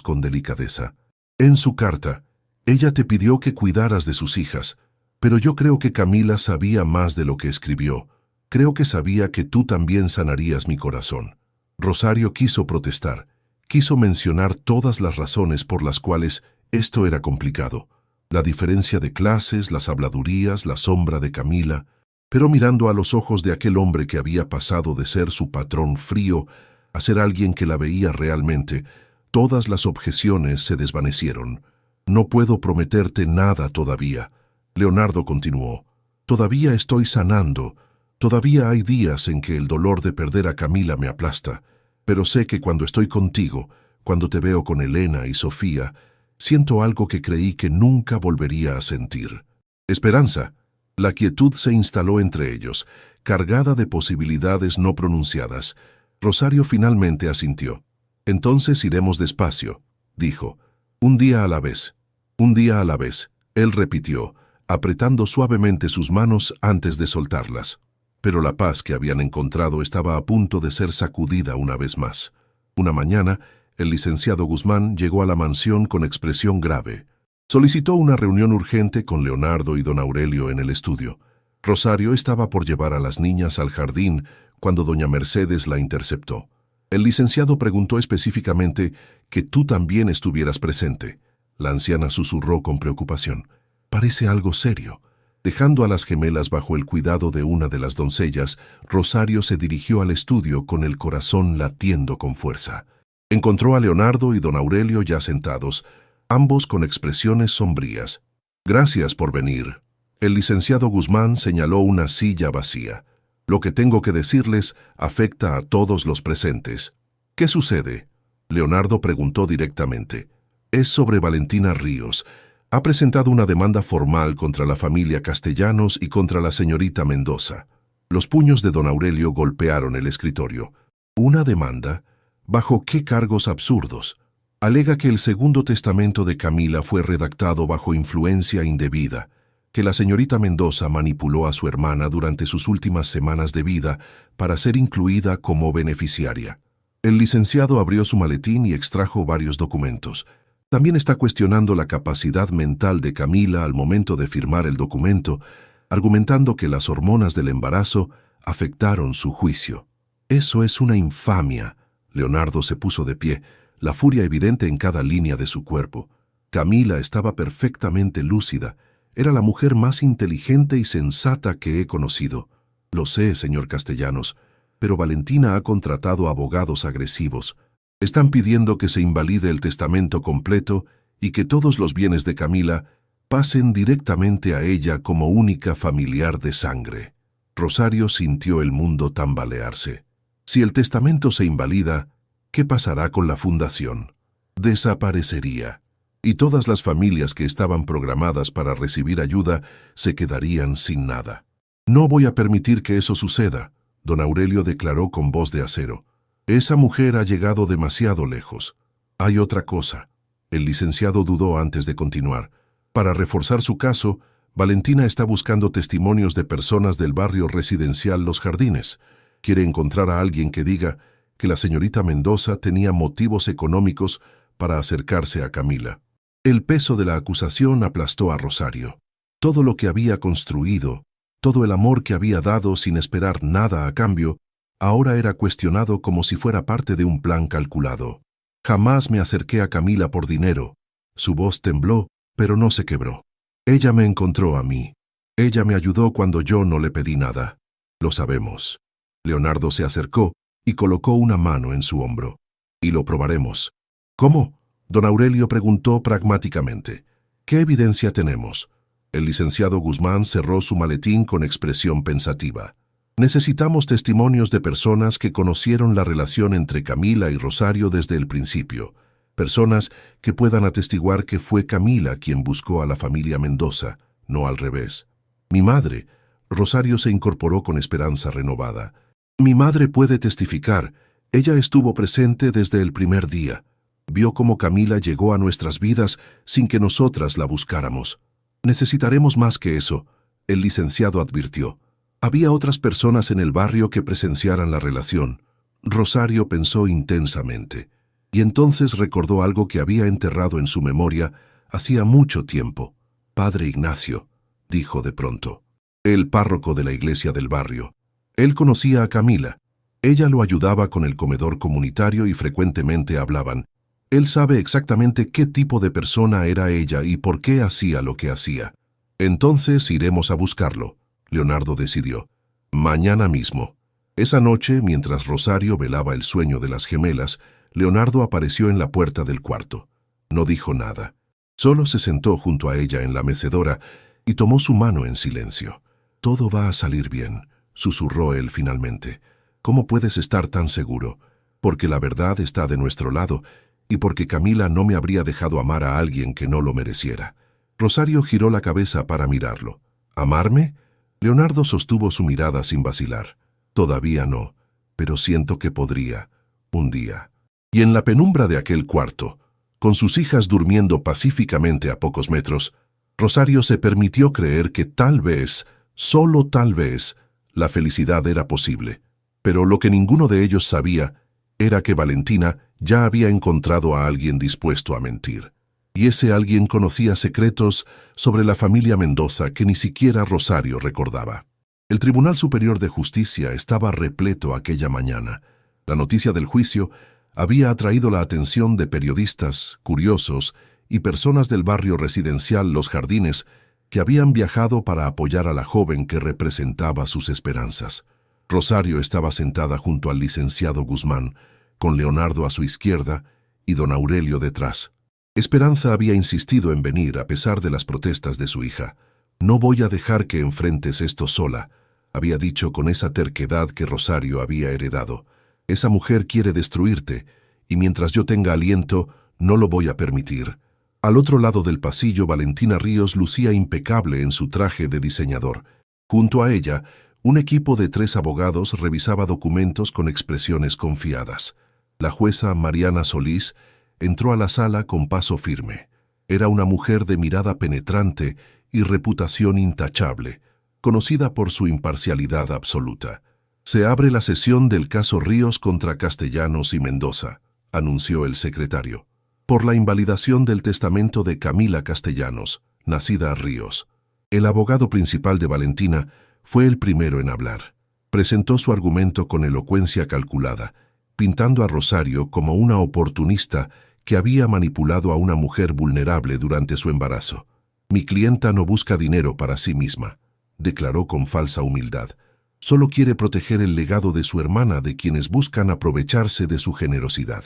con delicadeza. «En su carta, ella te pidió que cuidaras de sus hijas, pero yo creo que Camila sabía más de lo que escribió. Creo que sabía que tú también sanarías mi corazón». Rosario quiso protestar, quiso mencionar todas las razones por las cuales esto era complicado. La diferencia de clases, las habladurías, la sombra de Camila, pero mirando a los ojos de aquel hombre que había pasado de ser su patrón frío a ser alguien que la veía realmente, todas las objeciones se desvanecieron. «No puedo prometerte nada todavía», Leonardo continuó. «Todavía estoy sanando. Todavía hay días en que el dolor de perder a Camila me aplasta, pero sé que cuando estoy contigo, cuando te veo con Elena y Sofía, siento algo que creí que nunca volvería a sentir. Esperanza». La quietud se instaló entre ellos, cargada de posibilidades no pronunciadas. Rosario finalmente asintió. «Entonces iremos despacio», dijo. «Un día a la vez. Un día a la vez», él repitió, apretando suavemente sus manos antes de soltarlas. Pero la paz que habían encontrado estaba a punto de ser sacudida una vez más. Una mañana, el licenciado Guzmán llegó a la mansión con expresión grave. Solicitó una reunión urgente con Leonardo y don Aurelio en el estudio. Rosario estaba por llevar a las niñas al jardín cuando doña Mercedes la interceptó. El licenciado preguntó específicamente que tú también estuvieras presente. La anciana susurró con preocupación. «Parece algo serio». Dejando a las gemelas bajo el cuidado de una de las doncellas, Rosario se dirigió al estudio con el corazón latiendo con fuerza. Encontró a Leonardo y don Aurelio ya sentados, ambos con expresiones sombrías. «Gracias por venir». El licenciado Guzmán señaló una silla vacía. «Lo que tengo que decirles afecta a todos los presentes». «¿Qué sucede?», Leonardo preguntó directamente. «Es sobre Valentina Ríos. Ha presentado una demanda formal contra la familia Castellanos y contra la señorita Mendoza». Los puños de don Aurelio golpearon el escritorio. «¿Una demanda? ¿Bajo qué cargos absurdos?». «Alega que el segundo testamento de Camila fue redactado bajo influencia indebida, que la señorita Mendoza manipuló a su hermana durante sus últimas semanas de vida para ser incluida como beneficiaria». El licenciado abrió su maletín y extrajo varios documentos. También está cuestionando la capacidad mental de Camila al momento de firmar el documento, argumentando que las hormonas del embarazo afectaron su juicio. «Eso es una infamia». Leonardo se puso de pie, la furia evidente en cada línea de su cuerpo. Camila estaba perfectamente lúcida. Era la mujer más inteligente y sensata que he conocido. «Lo sé, señor Castellanos, pero Valentina ha contratado abogados agresivos. Están pidiendo que se invalide el testamento completo y que todos los bienes de Camila pasen directamente a ella como única familiar de sangre». Rosario sintió el mundo tambalearse. Si el testamento se invalida, ¿qué pasará con la fundación? Desaparecería, y todas las familias que estaban programadas para recibir ayuda se quedarían sin nada. «No voy a permitir que eso suceda», don Aurelio declaró con voz de acero. «Esa mujer ha llegado demasiado lejos. Hay otra cosa». El licenciado dudó antes de continuar. «Para reforzar su caso, Valentina está buscando testimonios de personas del barrio residencial Los Jardines. Quiere encontrar a alguien que diga que la señorita Mendoza tenía motivos económicos para acercarse a Camila». El peso de la acusación aplastó a Rosario. Todo lo que había construido, todo el amor que había dado sin esperar nada a cambio, ahora era cuestionado como si fuera parte de un plan calculado. «Jamás me acerqué a Camila por dinero». Su voz tembló, pero no se quebró. «Ella me encontró a mí. Ella me ayudó cuando yo no le pedí nada. Lo sabemos». Leonardo se acercó y colocó una mano en su hombro. «Y lo probaremos». «¿Cómo?», don Aurelio preguntó pragmáticamente. «¿Qué evidencia tenemos?». El licenciado Guzmán cerró su maletín con expresión pensativa. «Necesitamos testimonios de personas que conocieron la relación entre Camila y Rosario desde el principio. Personas que puedan atestiguar que fue Camila quien buscó a la familia Mendoza, no al revés. Mi madre». Rosario se incorporó con esperanza renovada. «Mi madre puede testificar. Ella estuvo presente desde el primer día. Vio cómo Camila llegó a nuestras vidas sin que nosotras la buscáramos». «Necesitaremos más que eso», el licenciado advirtió. «Había otras personas en el barrio que presenciaran la relación». Rosario pensó intensamente, y entonces recordó algo que había enterrado en su memoria hacía mucho tiempo. «Padre Ignacio», dijo de pronto. «El párroco de la iglesia del barrio. Él conocía a Camila. Ella lo ayudaba con el comedor comunitario y frecuentemente hablaban. Él sabe exactamente qué tipo de persona era ella y por qué hacía lo que hacía». «Entonces iremos a buscarlo», Leonardo decidió. «Mañana mismo». Esa noche, mientras Rosario velaba el sueño de las gemelas, Leonardo apareció en la puerta del cuarto. No dijo nada. Solo se sentó junto a ella en la mecedora y tomó su mano en silencio. «Todo va a salir bien», susurró él finalmente. «¿Cómo puedes estar tan seguro? Porque la verdad está de nuestro lado y porque Camila no me habría dejado amar a alguien que no lo mereciera». Rosario giró la cabeza para mirarlo. «¿Amarme?». Leonardo sostuvo su mirada sin vacilar. «Todavía no, pero siento que podría, un día». Y en la penumbra de aquel cuarto, con sus hijas durmiendo pacíficamente a pocos metros, Rosario se permitió creer que tal vez, solo tal vez, la felicidad era posible. Pero lo que ninguno de ellos sabía era que Valentina ya había encontrado a alguien dispuesto a mentir. Y ese alguien conocía secretos sobre la familia Mendoza que ni siquiera Rosario recordaba. El Tribunal Superior de Justicia estaba repleto aquella mañana. La noticia del juicio había atraído la atención de periodistas, curiosos y personas del barrio residencial Los Jardines que habían viajado para apoyar a la joven que representaba sus esperanzas. Rosario estaba sentada junto al licenciado Guzmán, con Leonardo a su izquierda y don Aurelio detrás. Esperanza había insistido en venir a pesar de las protestas de su hija. «No voy a dejar que enfrentes esto sola», había dicho con esa terquedad que Rosario había heredado. «Esa mujer quiere destruirte, y mientras yo tenga aliento, no lo voy a permitir». Al otro lado del pasillo, Valentina Ríos lucía impecable en su traje de diseñador. Junto a ella, un equipo de 3 abogados revisaba documentos con expresiones confiadas. La jueza Mariana Solís entró a la sala con paso firme. Era una mujer de mirada penetrante y reputación intachable, conocida por su imparcialidad absoluta. «Se abre la sesión del caso Ríos contra Castellanos y Mendoza», anunció el secretario, «por la invalidación del testamento de Camila Castellanos, nacida Ríos». El abogado principal de Valentina fue el primero en hablar. Presentó su argumento con elocuencia calculada, pintando a Rosario como una oportunista que había manipulado a una mujer vulnerable durante su embarazo. «Mi clienta no busca dinero para sí misma», declaró con falsa humildad. «Solo quiere proteger el legado de su hermana de quienes buscan aprovecharse de su generosidad».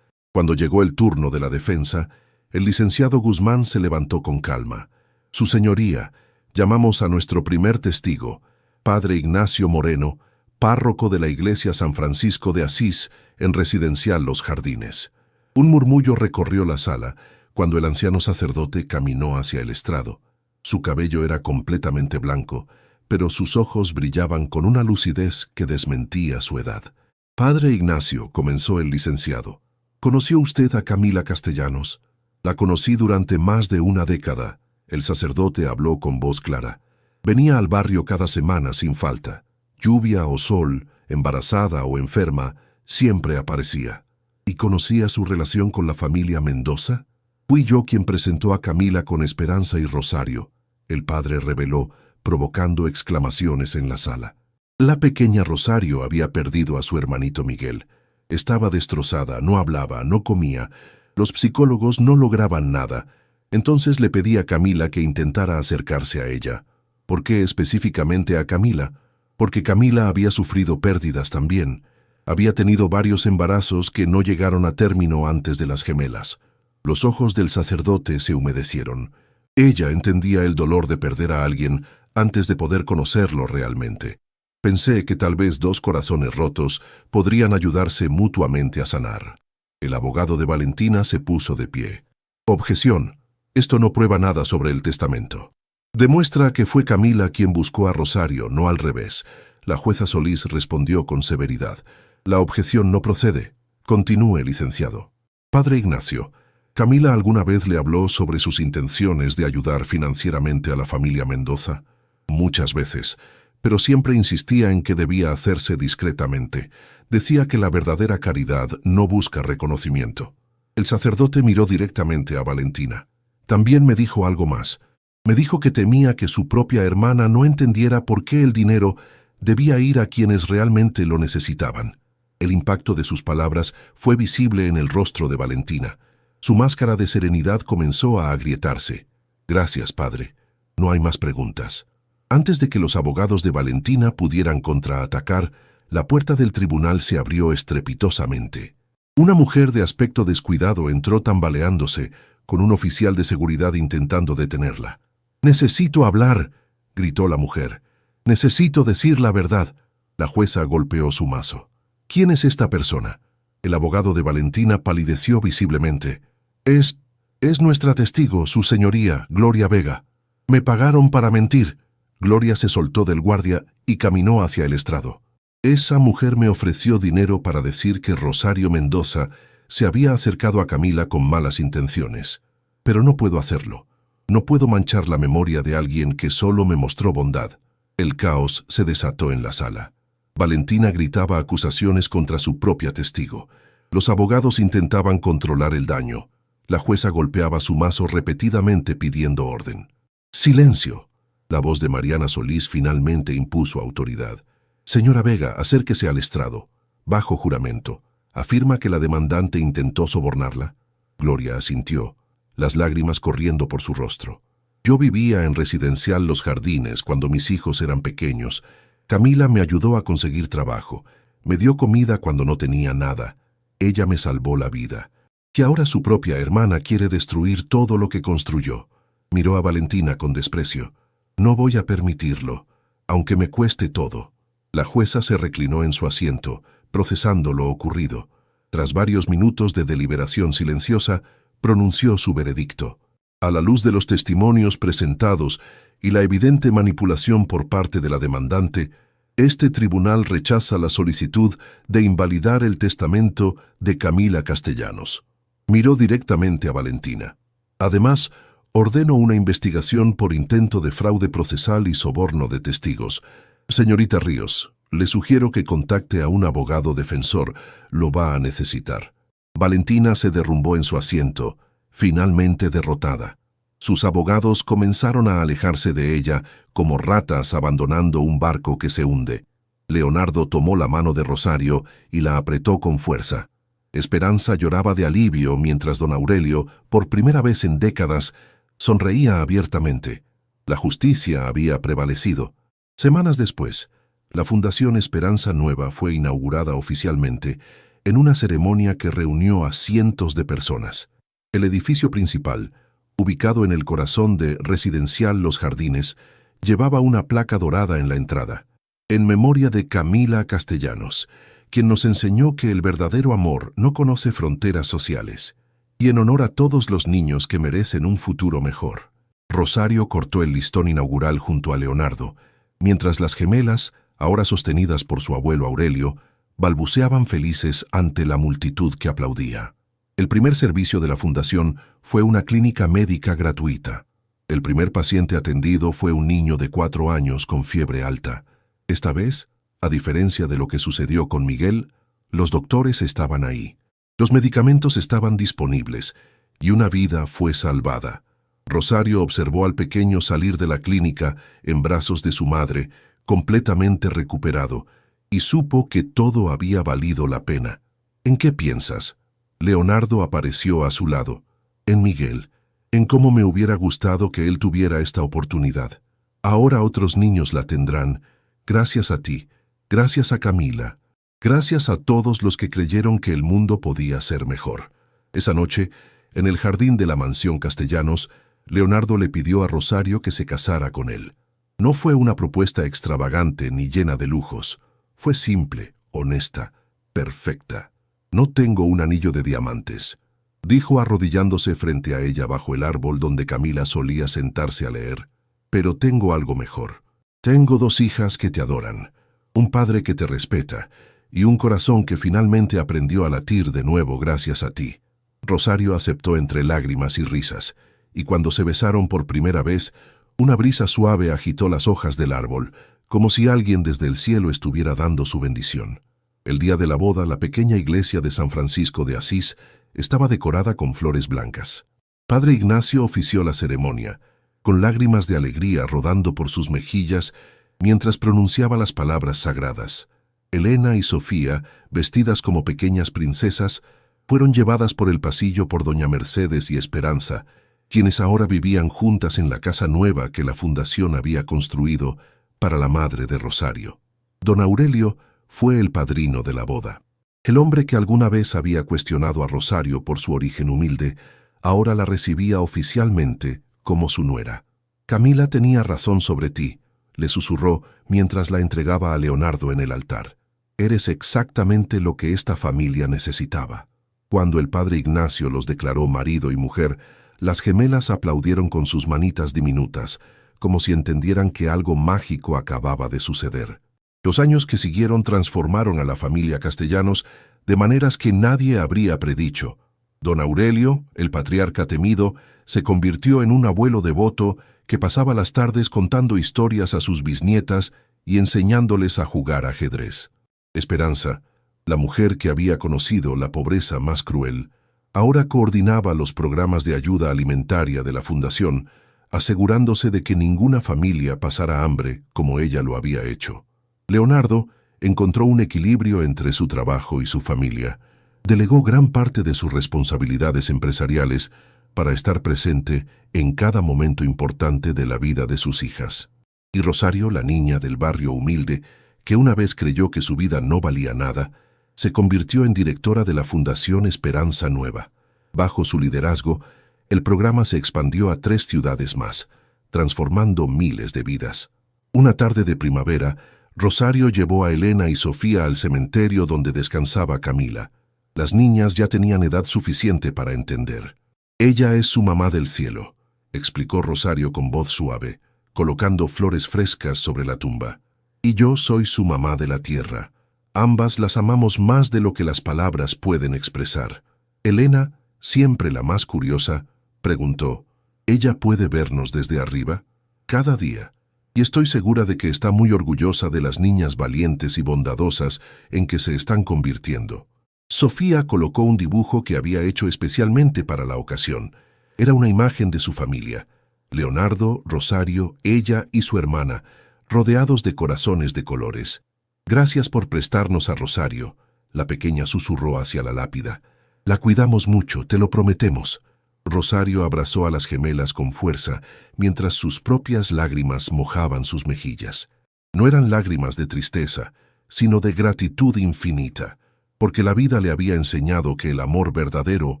Cuando llegó el turno de la defensa, el licenciado Guzmán se levantó con calma. «Su señoría, llamamos a nuestro primer testigo, padre Ignacio Moreno, párroco de la iglesia San Francisco de Asís, en Residencial Los Jardines». Un murmullo recorrió la sala cuando el anciano sacerdote caminó hacia el estrado. Su cabello era completamente blanco, pero sus ojos brillaban con una lucidez que desmentía su edad. «Padre Ignacio», comenzó el licenciado, «¿conoció usted a Camila Castellanos?» «La conocí durante más de una década», el sacerdote habló con voz clara. «Venía al barrio cada semana sin falta. Lluvia o sol, embarazada o enferma, siempre aparecía». «¿Y conocía su relación con la familia Mendoza?» «Fui yo quien presentó a Camila con Esperanza y Rosario», el padre reveló, provocando exclamaciones en la sala. La pequeña Rosario había perdido a su hermanito Miguel. Estaba destrozada, no hablaba, no comía. Los psicólogos no lograban nada. Entonces le pedí a Camila que intentara acercarse a ella. ¿Por qué específicamente a Camila? Porque Camila había sufrido pérdidas también. Había tenido varios embarazos que no llegaron a término antes de las gemelas. Los ojos del sacerdote se humedecieron. Ella entendía el dolor de perder a alguien antes de poder conocerlo realmente. Pensé que tal vez 2 corazones rotos podrían ayudarse mutuamente a sanar. El abogado de Valentina se puso de pie. «Objeción. Esto no prueba nada sobre el testamento. Demuestra que fue Camila quien buscó a Rosario, no al revés». La jueza Solís respondió con severidad. «La objeción no procede. Continúe, licenciado». «Padre Ignacio, ¿Camila alguna vez le habló sobre sus intenciones de ayudar financieramente a la familia Mendoza?» «Muchas veces, pero siempre insistía en que debía hacerse discretamente. Decía que la verdadera caridad no busca reconocimiento». El sacerdote miró directamente a Valentina. «También me dijo algo más. Me dijo que temía que su propia hermana no entendiera por qué el dinero debía ir a quienes realmente lo necesitaban». El impacto de sus palabras fue visible en el rostro de Valentina. Su máscara de serenidad comenzó a agrietarse. «Gracias, padre. No hay más preguntas». Antes de que los abogados de Valentina pudieran contraatacar, la puerta del tribunal se abrió estrepitosamente. Una mujer de aspecto descuidado entró tambaleándose, con un oficial de seguridad intentando detenerla. «Necesito hablar», gritó la mujer. «Necesito decir la verdad». La jueza golpeó su mazo. «¿Quién es esta persona?» El abogado de Valentina palideció visiblemente. Es nuestra testigo, su señoría, Gloria Vega. Me pagaron para mentir». Gloria se soltó del guardia y caminó hacia el estrado. «Esa mujer me ofreció dinero para decir que Rosario Mendoza se había acercado a Camila con malas intenciones. Pero no puedo hacerlo. No puedo manchar la memoria de alguien que solo me mostró bondad». El caos se desató en la sala. Valentina gritaba acusaciones contra su propia testigo. Los abogados intentaban controlar el daño. La jueza golpeaba su mazo repetidamente pidiendo orden. «Silencio». La voz de Mariana Solís finalmente impuso autoridad. «Señora Vega, acérquese al estrado. Bajo juramento, ¿afirma que la demandante intentó sobornarla?» Gloria asintió, las lágrimas corriendo por su rostro. Yo vivía en residencial Los Jardines cuando mis hijos eran pequeños. Camila me ayudó a conseguir trabajo. Me dio comida cuando no tenía nada. Ella me salvó la vida. Que ahora su propia hermana quiere destruir todo lo que construyó. Miró a Valentina con desprecio. No voy a permitirlo, aunque me cueste todo. La jueza se reclinó en su asiento, procesando lo ocurrido. Tras varios minutos de deliberación silenciosa, pronunció su veredicto. A la luz de los testimonios presentados y la evidente manipulación por parte de la demandante, este tribunal rechaza la solicitud de invalidar el testamento de Camila Castellanos. Miró directamente a Valentina. Además, ordeno una investigación por intento de fraude procesal y soborno de testigos. Señorita Ríos, le sugiero que contacte a un abogado defensor. Lo va a necesitar. Valentina se derrumbó en su asiento, finalmente derrotada. Sus abogados comenzaron a alejarse de ella como ratas abandonando un barco que se hunde. Leonardo tomó la mano de Rosario y la apretó con fuerza. Esperanza lloraba de alivio mientras don Aurelio, por primera vez en décadas, sonreía abiertamente. La justicia había prevalecido. Semanas después, la Fundación Esperanza Nueva fue inaugurada oficialmente en una ceremonia que reunió a cientos de personas. El edificio principal, ubicado en el corazón de Residencial Los Jardines, llevaba una placa dorada en la entrada, en memoria de Camila Castellanos, quien nos enseñó que el verdadero amor no conoce fronteras sociales, y en honor a todos los niños que merecen un futuro mejor. Rosario cortó el listón inaugural junto a Leonardo, mientras las gemelas, ahora sostenidas por su abuelo Aurelio, balbuceaban felices ante la multitud que aplaudía. El primer servicio de la fundación fue una clínica médica gratuita. El primer paciente atendido fue un niño de 4 años con fiebre alta. Esta vez, a diferencia de lo que sucedió con Miguel, los doctores estaban ahí. Los medicamentos estaban disponibles y una vida fue salvada. Rosario observó al pequeño salir de la clínica en brazos de su madre, completamente recuperado, y supo que todo había valido la pena. ¿En qué piensas? Leonardo apareció a su lado. En Miguel, en cómo me hubiera gustado que él tuviera esta oportunidad. Ahora otros niños la tendrán, gracias a ti, gracias a Camila, gracias a todos los que creyeron que el mundo podía ser mejor. Esa noche, en el jardín de la mansión Castellanos, Leonardo le pidió a Rosario que se casara con él. No fue una propuesta extravagante ni llena de lujos. Fue simple, honesta, perfecta. «No tengo un anillo de diamantes», dijo arrodillándose frente a ella bajo el árbol donde Camila solía sentarse a leer. «Pero tengo algo mejor. Tengo 2 hijas que te adoran, un padre que te respeta y un corazón que finalmente aprendió a latir de nuevo gracias a ti». Rosario aceptó entre lágrimas y risas, y cuando se besaron por primera vez, una brisa suave agitó las hojas del árbol, como si alguien desde el cielo estuviera dando su bendición. El día de la boda, la pequeña iglesia de San Francisco de Asís estaba decorada con flores blancas. Padre Ignacio ofició la ceremonia, con lágrimas de alegría rodando por sus mejillas mientras pronunciaba las palabras sagradas. Elena y Sofía, vestidas como pequeñas princesas, fueron llevadas por el pasillo por doña Mercedes y Esperanza, quienes ahora vivían juntas en la casa nueva que la fundación había construido para la madre de Rosario. Don Aurelio fue el padrino de la boda. El hombre que alguna vez había cuestionado a Rosario por su origen humilde, ahora la recibía oficialmente como su nuera. «Camila tenía razón sobre ti», le susurró mientras la entregaba a Leonardo en el altar. «Eres exactamente lo que esta familia necesitaba». Cuando el padre Ignacio los declaró marido y mujer, las gemelas aplaudieron con sus manitas diminutas, como si entendieran que algo mágico acababa de suceder. Los años que siguieron transformaron a la familia Castellanos de maneras que nadie habría predicho. Don Aurelio, el patriarca temido, se convirtió en un abuelo devoto que pasaba las tardes contando historias a sus bisnietas y enseñándoles a jugar ajedrez. Esperanza, la mujer que había conocido la pobreza más cruel, ahora coordinaba los programas de ayuda alimentaria de la fundación, asegurándose de que ninguna familia pasara hambre como ella lo había hecho. Leonardo encontró un equilibrio entre su trabajo y su familia. Delegó gran parte de sus responsabilidades empresariales para estar presente en cada momento importante de la vida de sus hijas. Y Rosario, la niña del barrio humilde, que una vez creyó que su vida no valía nada, se convirtió en directora de la Fundación Esperanza Nueva. Bajo su liderazgo, el programa se expandió a 3 ciudades más, transformando miles de vidas. Una tarde de primavera, Rosario llevó a Elena y Sofía al cementerio donde descansaba Camila. Las niñas ya tenían edad suficiente para entender. «Ella es su mamá del cielo», explicó Rosario con voz suave, colocando flores frescas sobre la tumba. «Y yo soy su mamá de la tierra. Ambas las amamos más de lo que las palabras pueden expresar». Elena, siempre la más curiosa, preguntó, «¿Ella puede vernos desde arriba?» «Cada día. Y estoy segura de que está muy orgullosa de las niñas valientes y bondadosas en que se están convirtiendo». Sofía colocó un dibujo que había hecho especialmente para la ocasión. Era una imagen de su familia. Leonardo, Rosario, ella y su hermana, rodeados de corazones de colores. «Gracias por prestarnos a Rosario», la pequeña susurró hacia la lápida. «La cuidamos mucho, te lo prometemos». Rosario abrazó a las gemelas con fuerza, mientras sus propias lágrimas mojaban sus mejillas. No eran lágrimas de tristeza, sino de gratitud infinita, porque la vida le había enseñado que el amor verdadero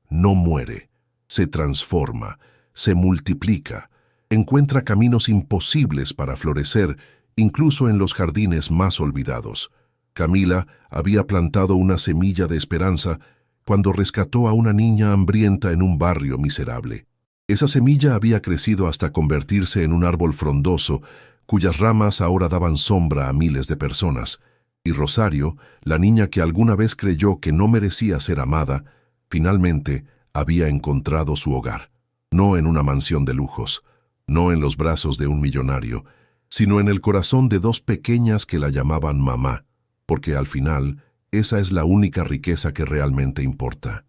no muere, se transforma, se multiplica, encuentra caminos imposibles para florecer, incluso en los jardines más olvidados. Camila había plantado una semilla de esperanza cuando rescató a una niña hambrienta en un barrio miserable. Esa semilla había crecido hasta convertirse en un árbol frondoso, cuyas ramas ahora daban sombra a miles de personas. Y Rosario, la niña que alguna vez creyó que no merecía ser amada, finalmente había encontrado su hogar. No en una mansión de lujos, no en los brazos de un millonario, sino en el corazón de 2 pequeñas que la llamaban mamá, porque al final esa es la única riqueza que realmente importa.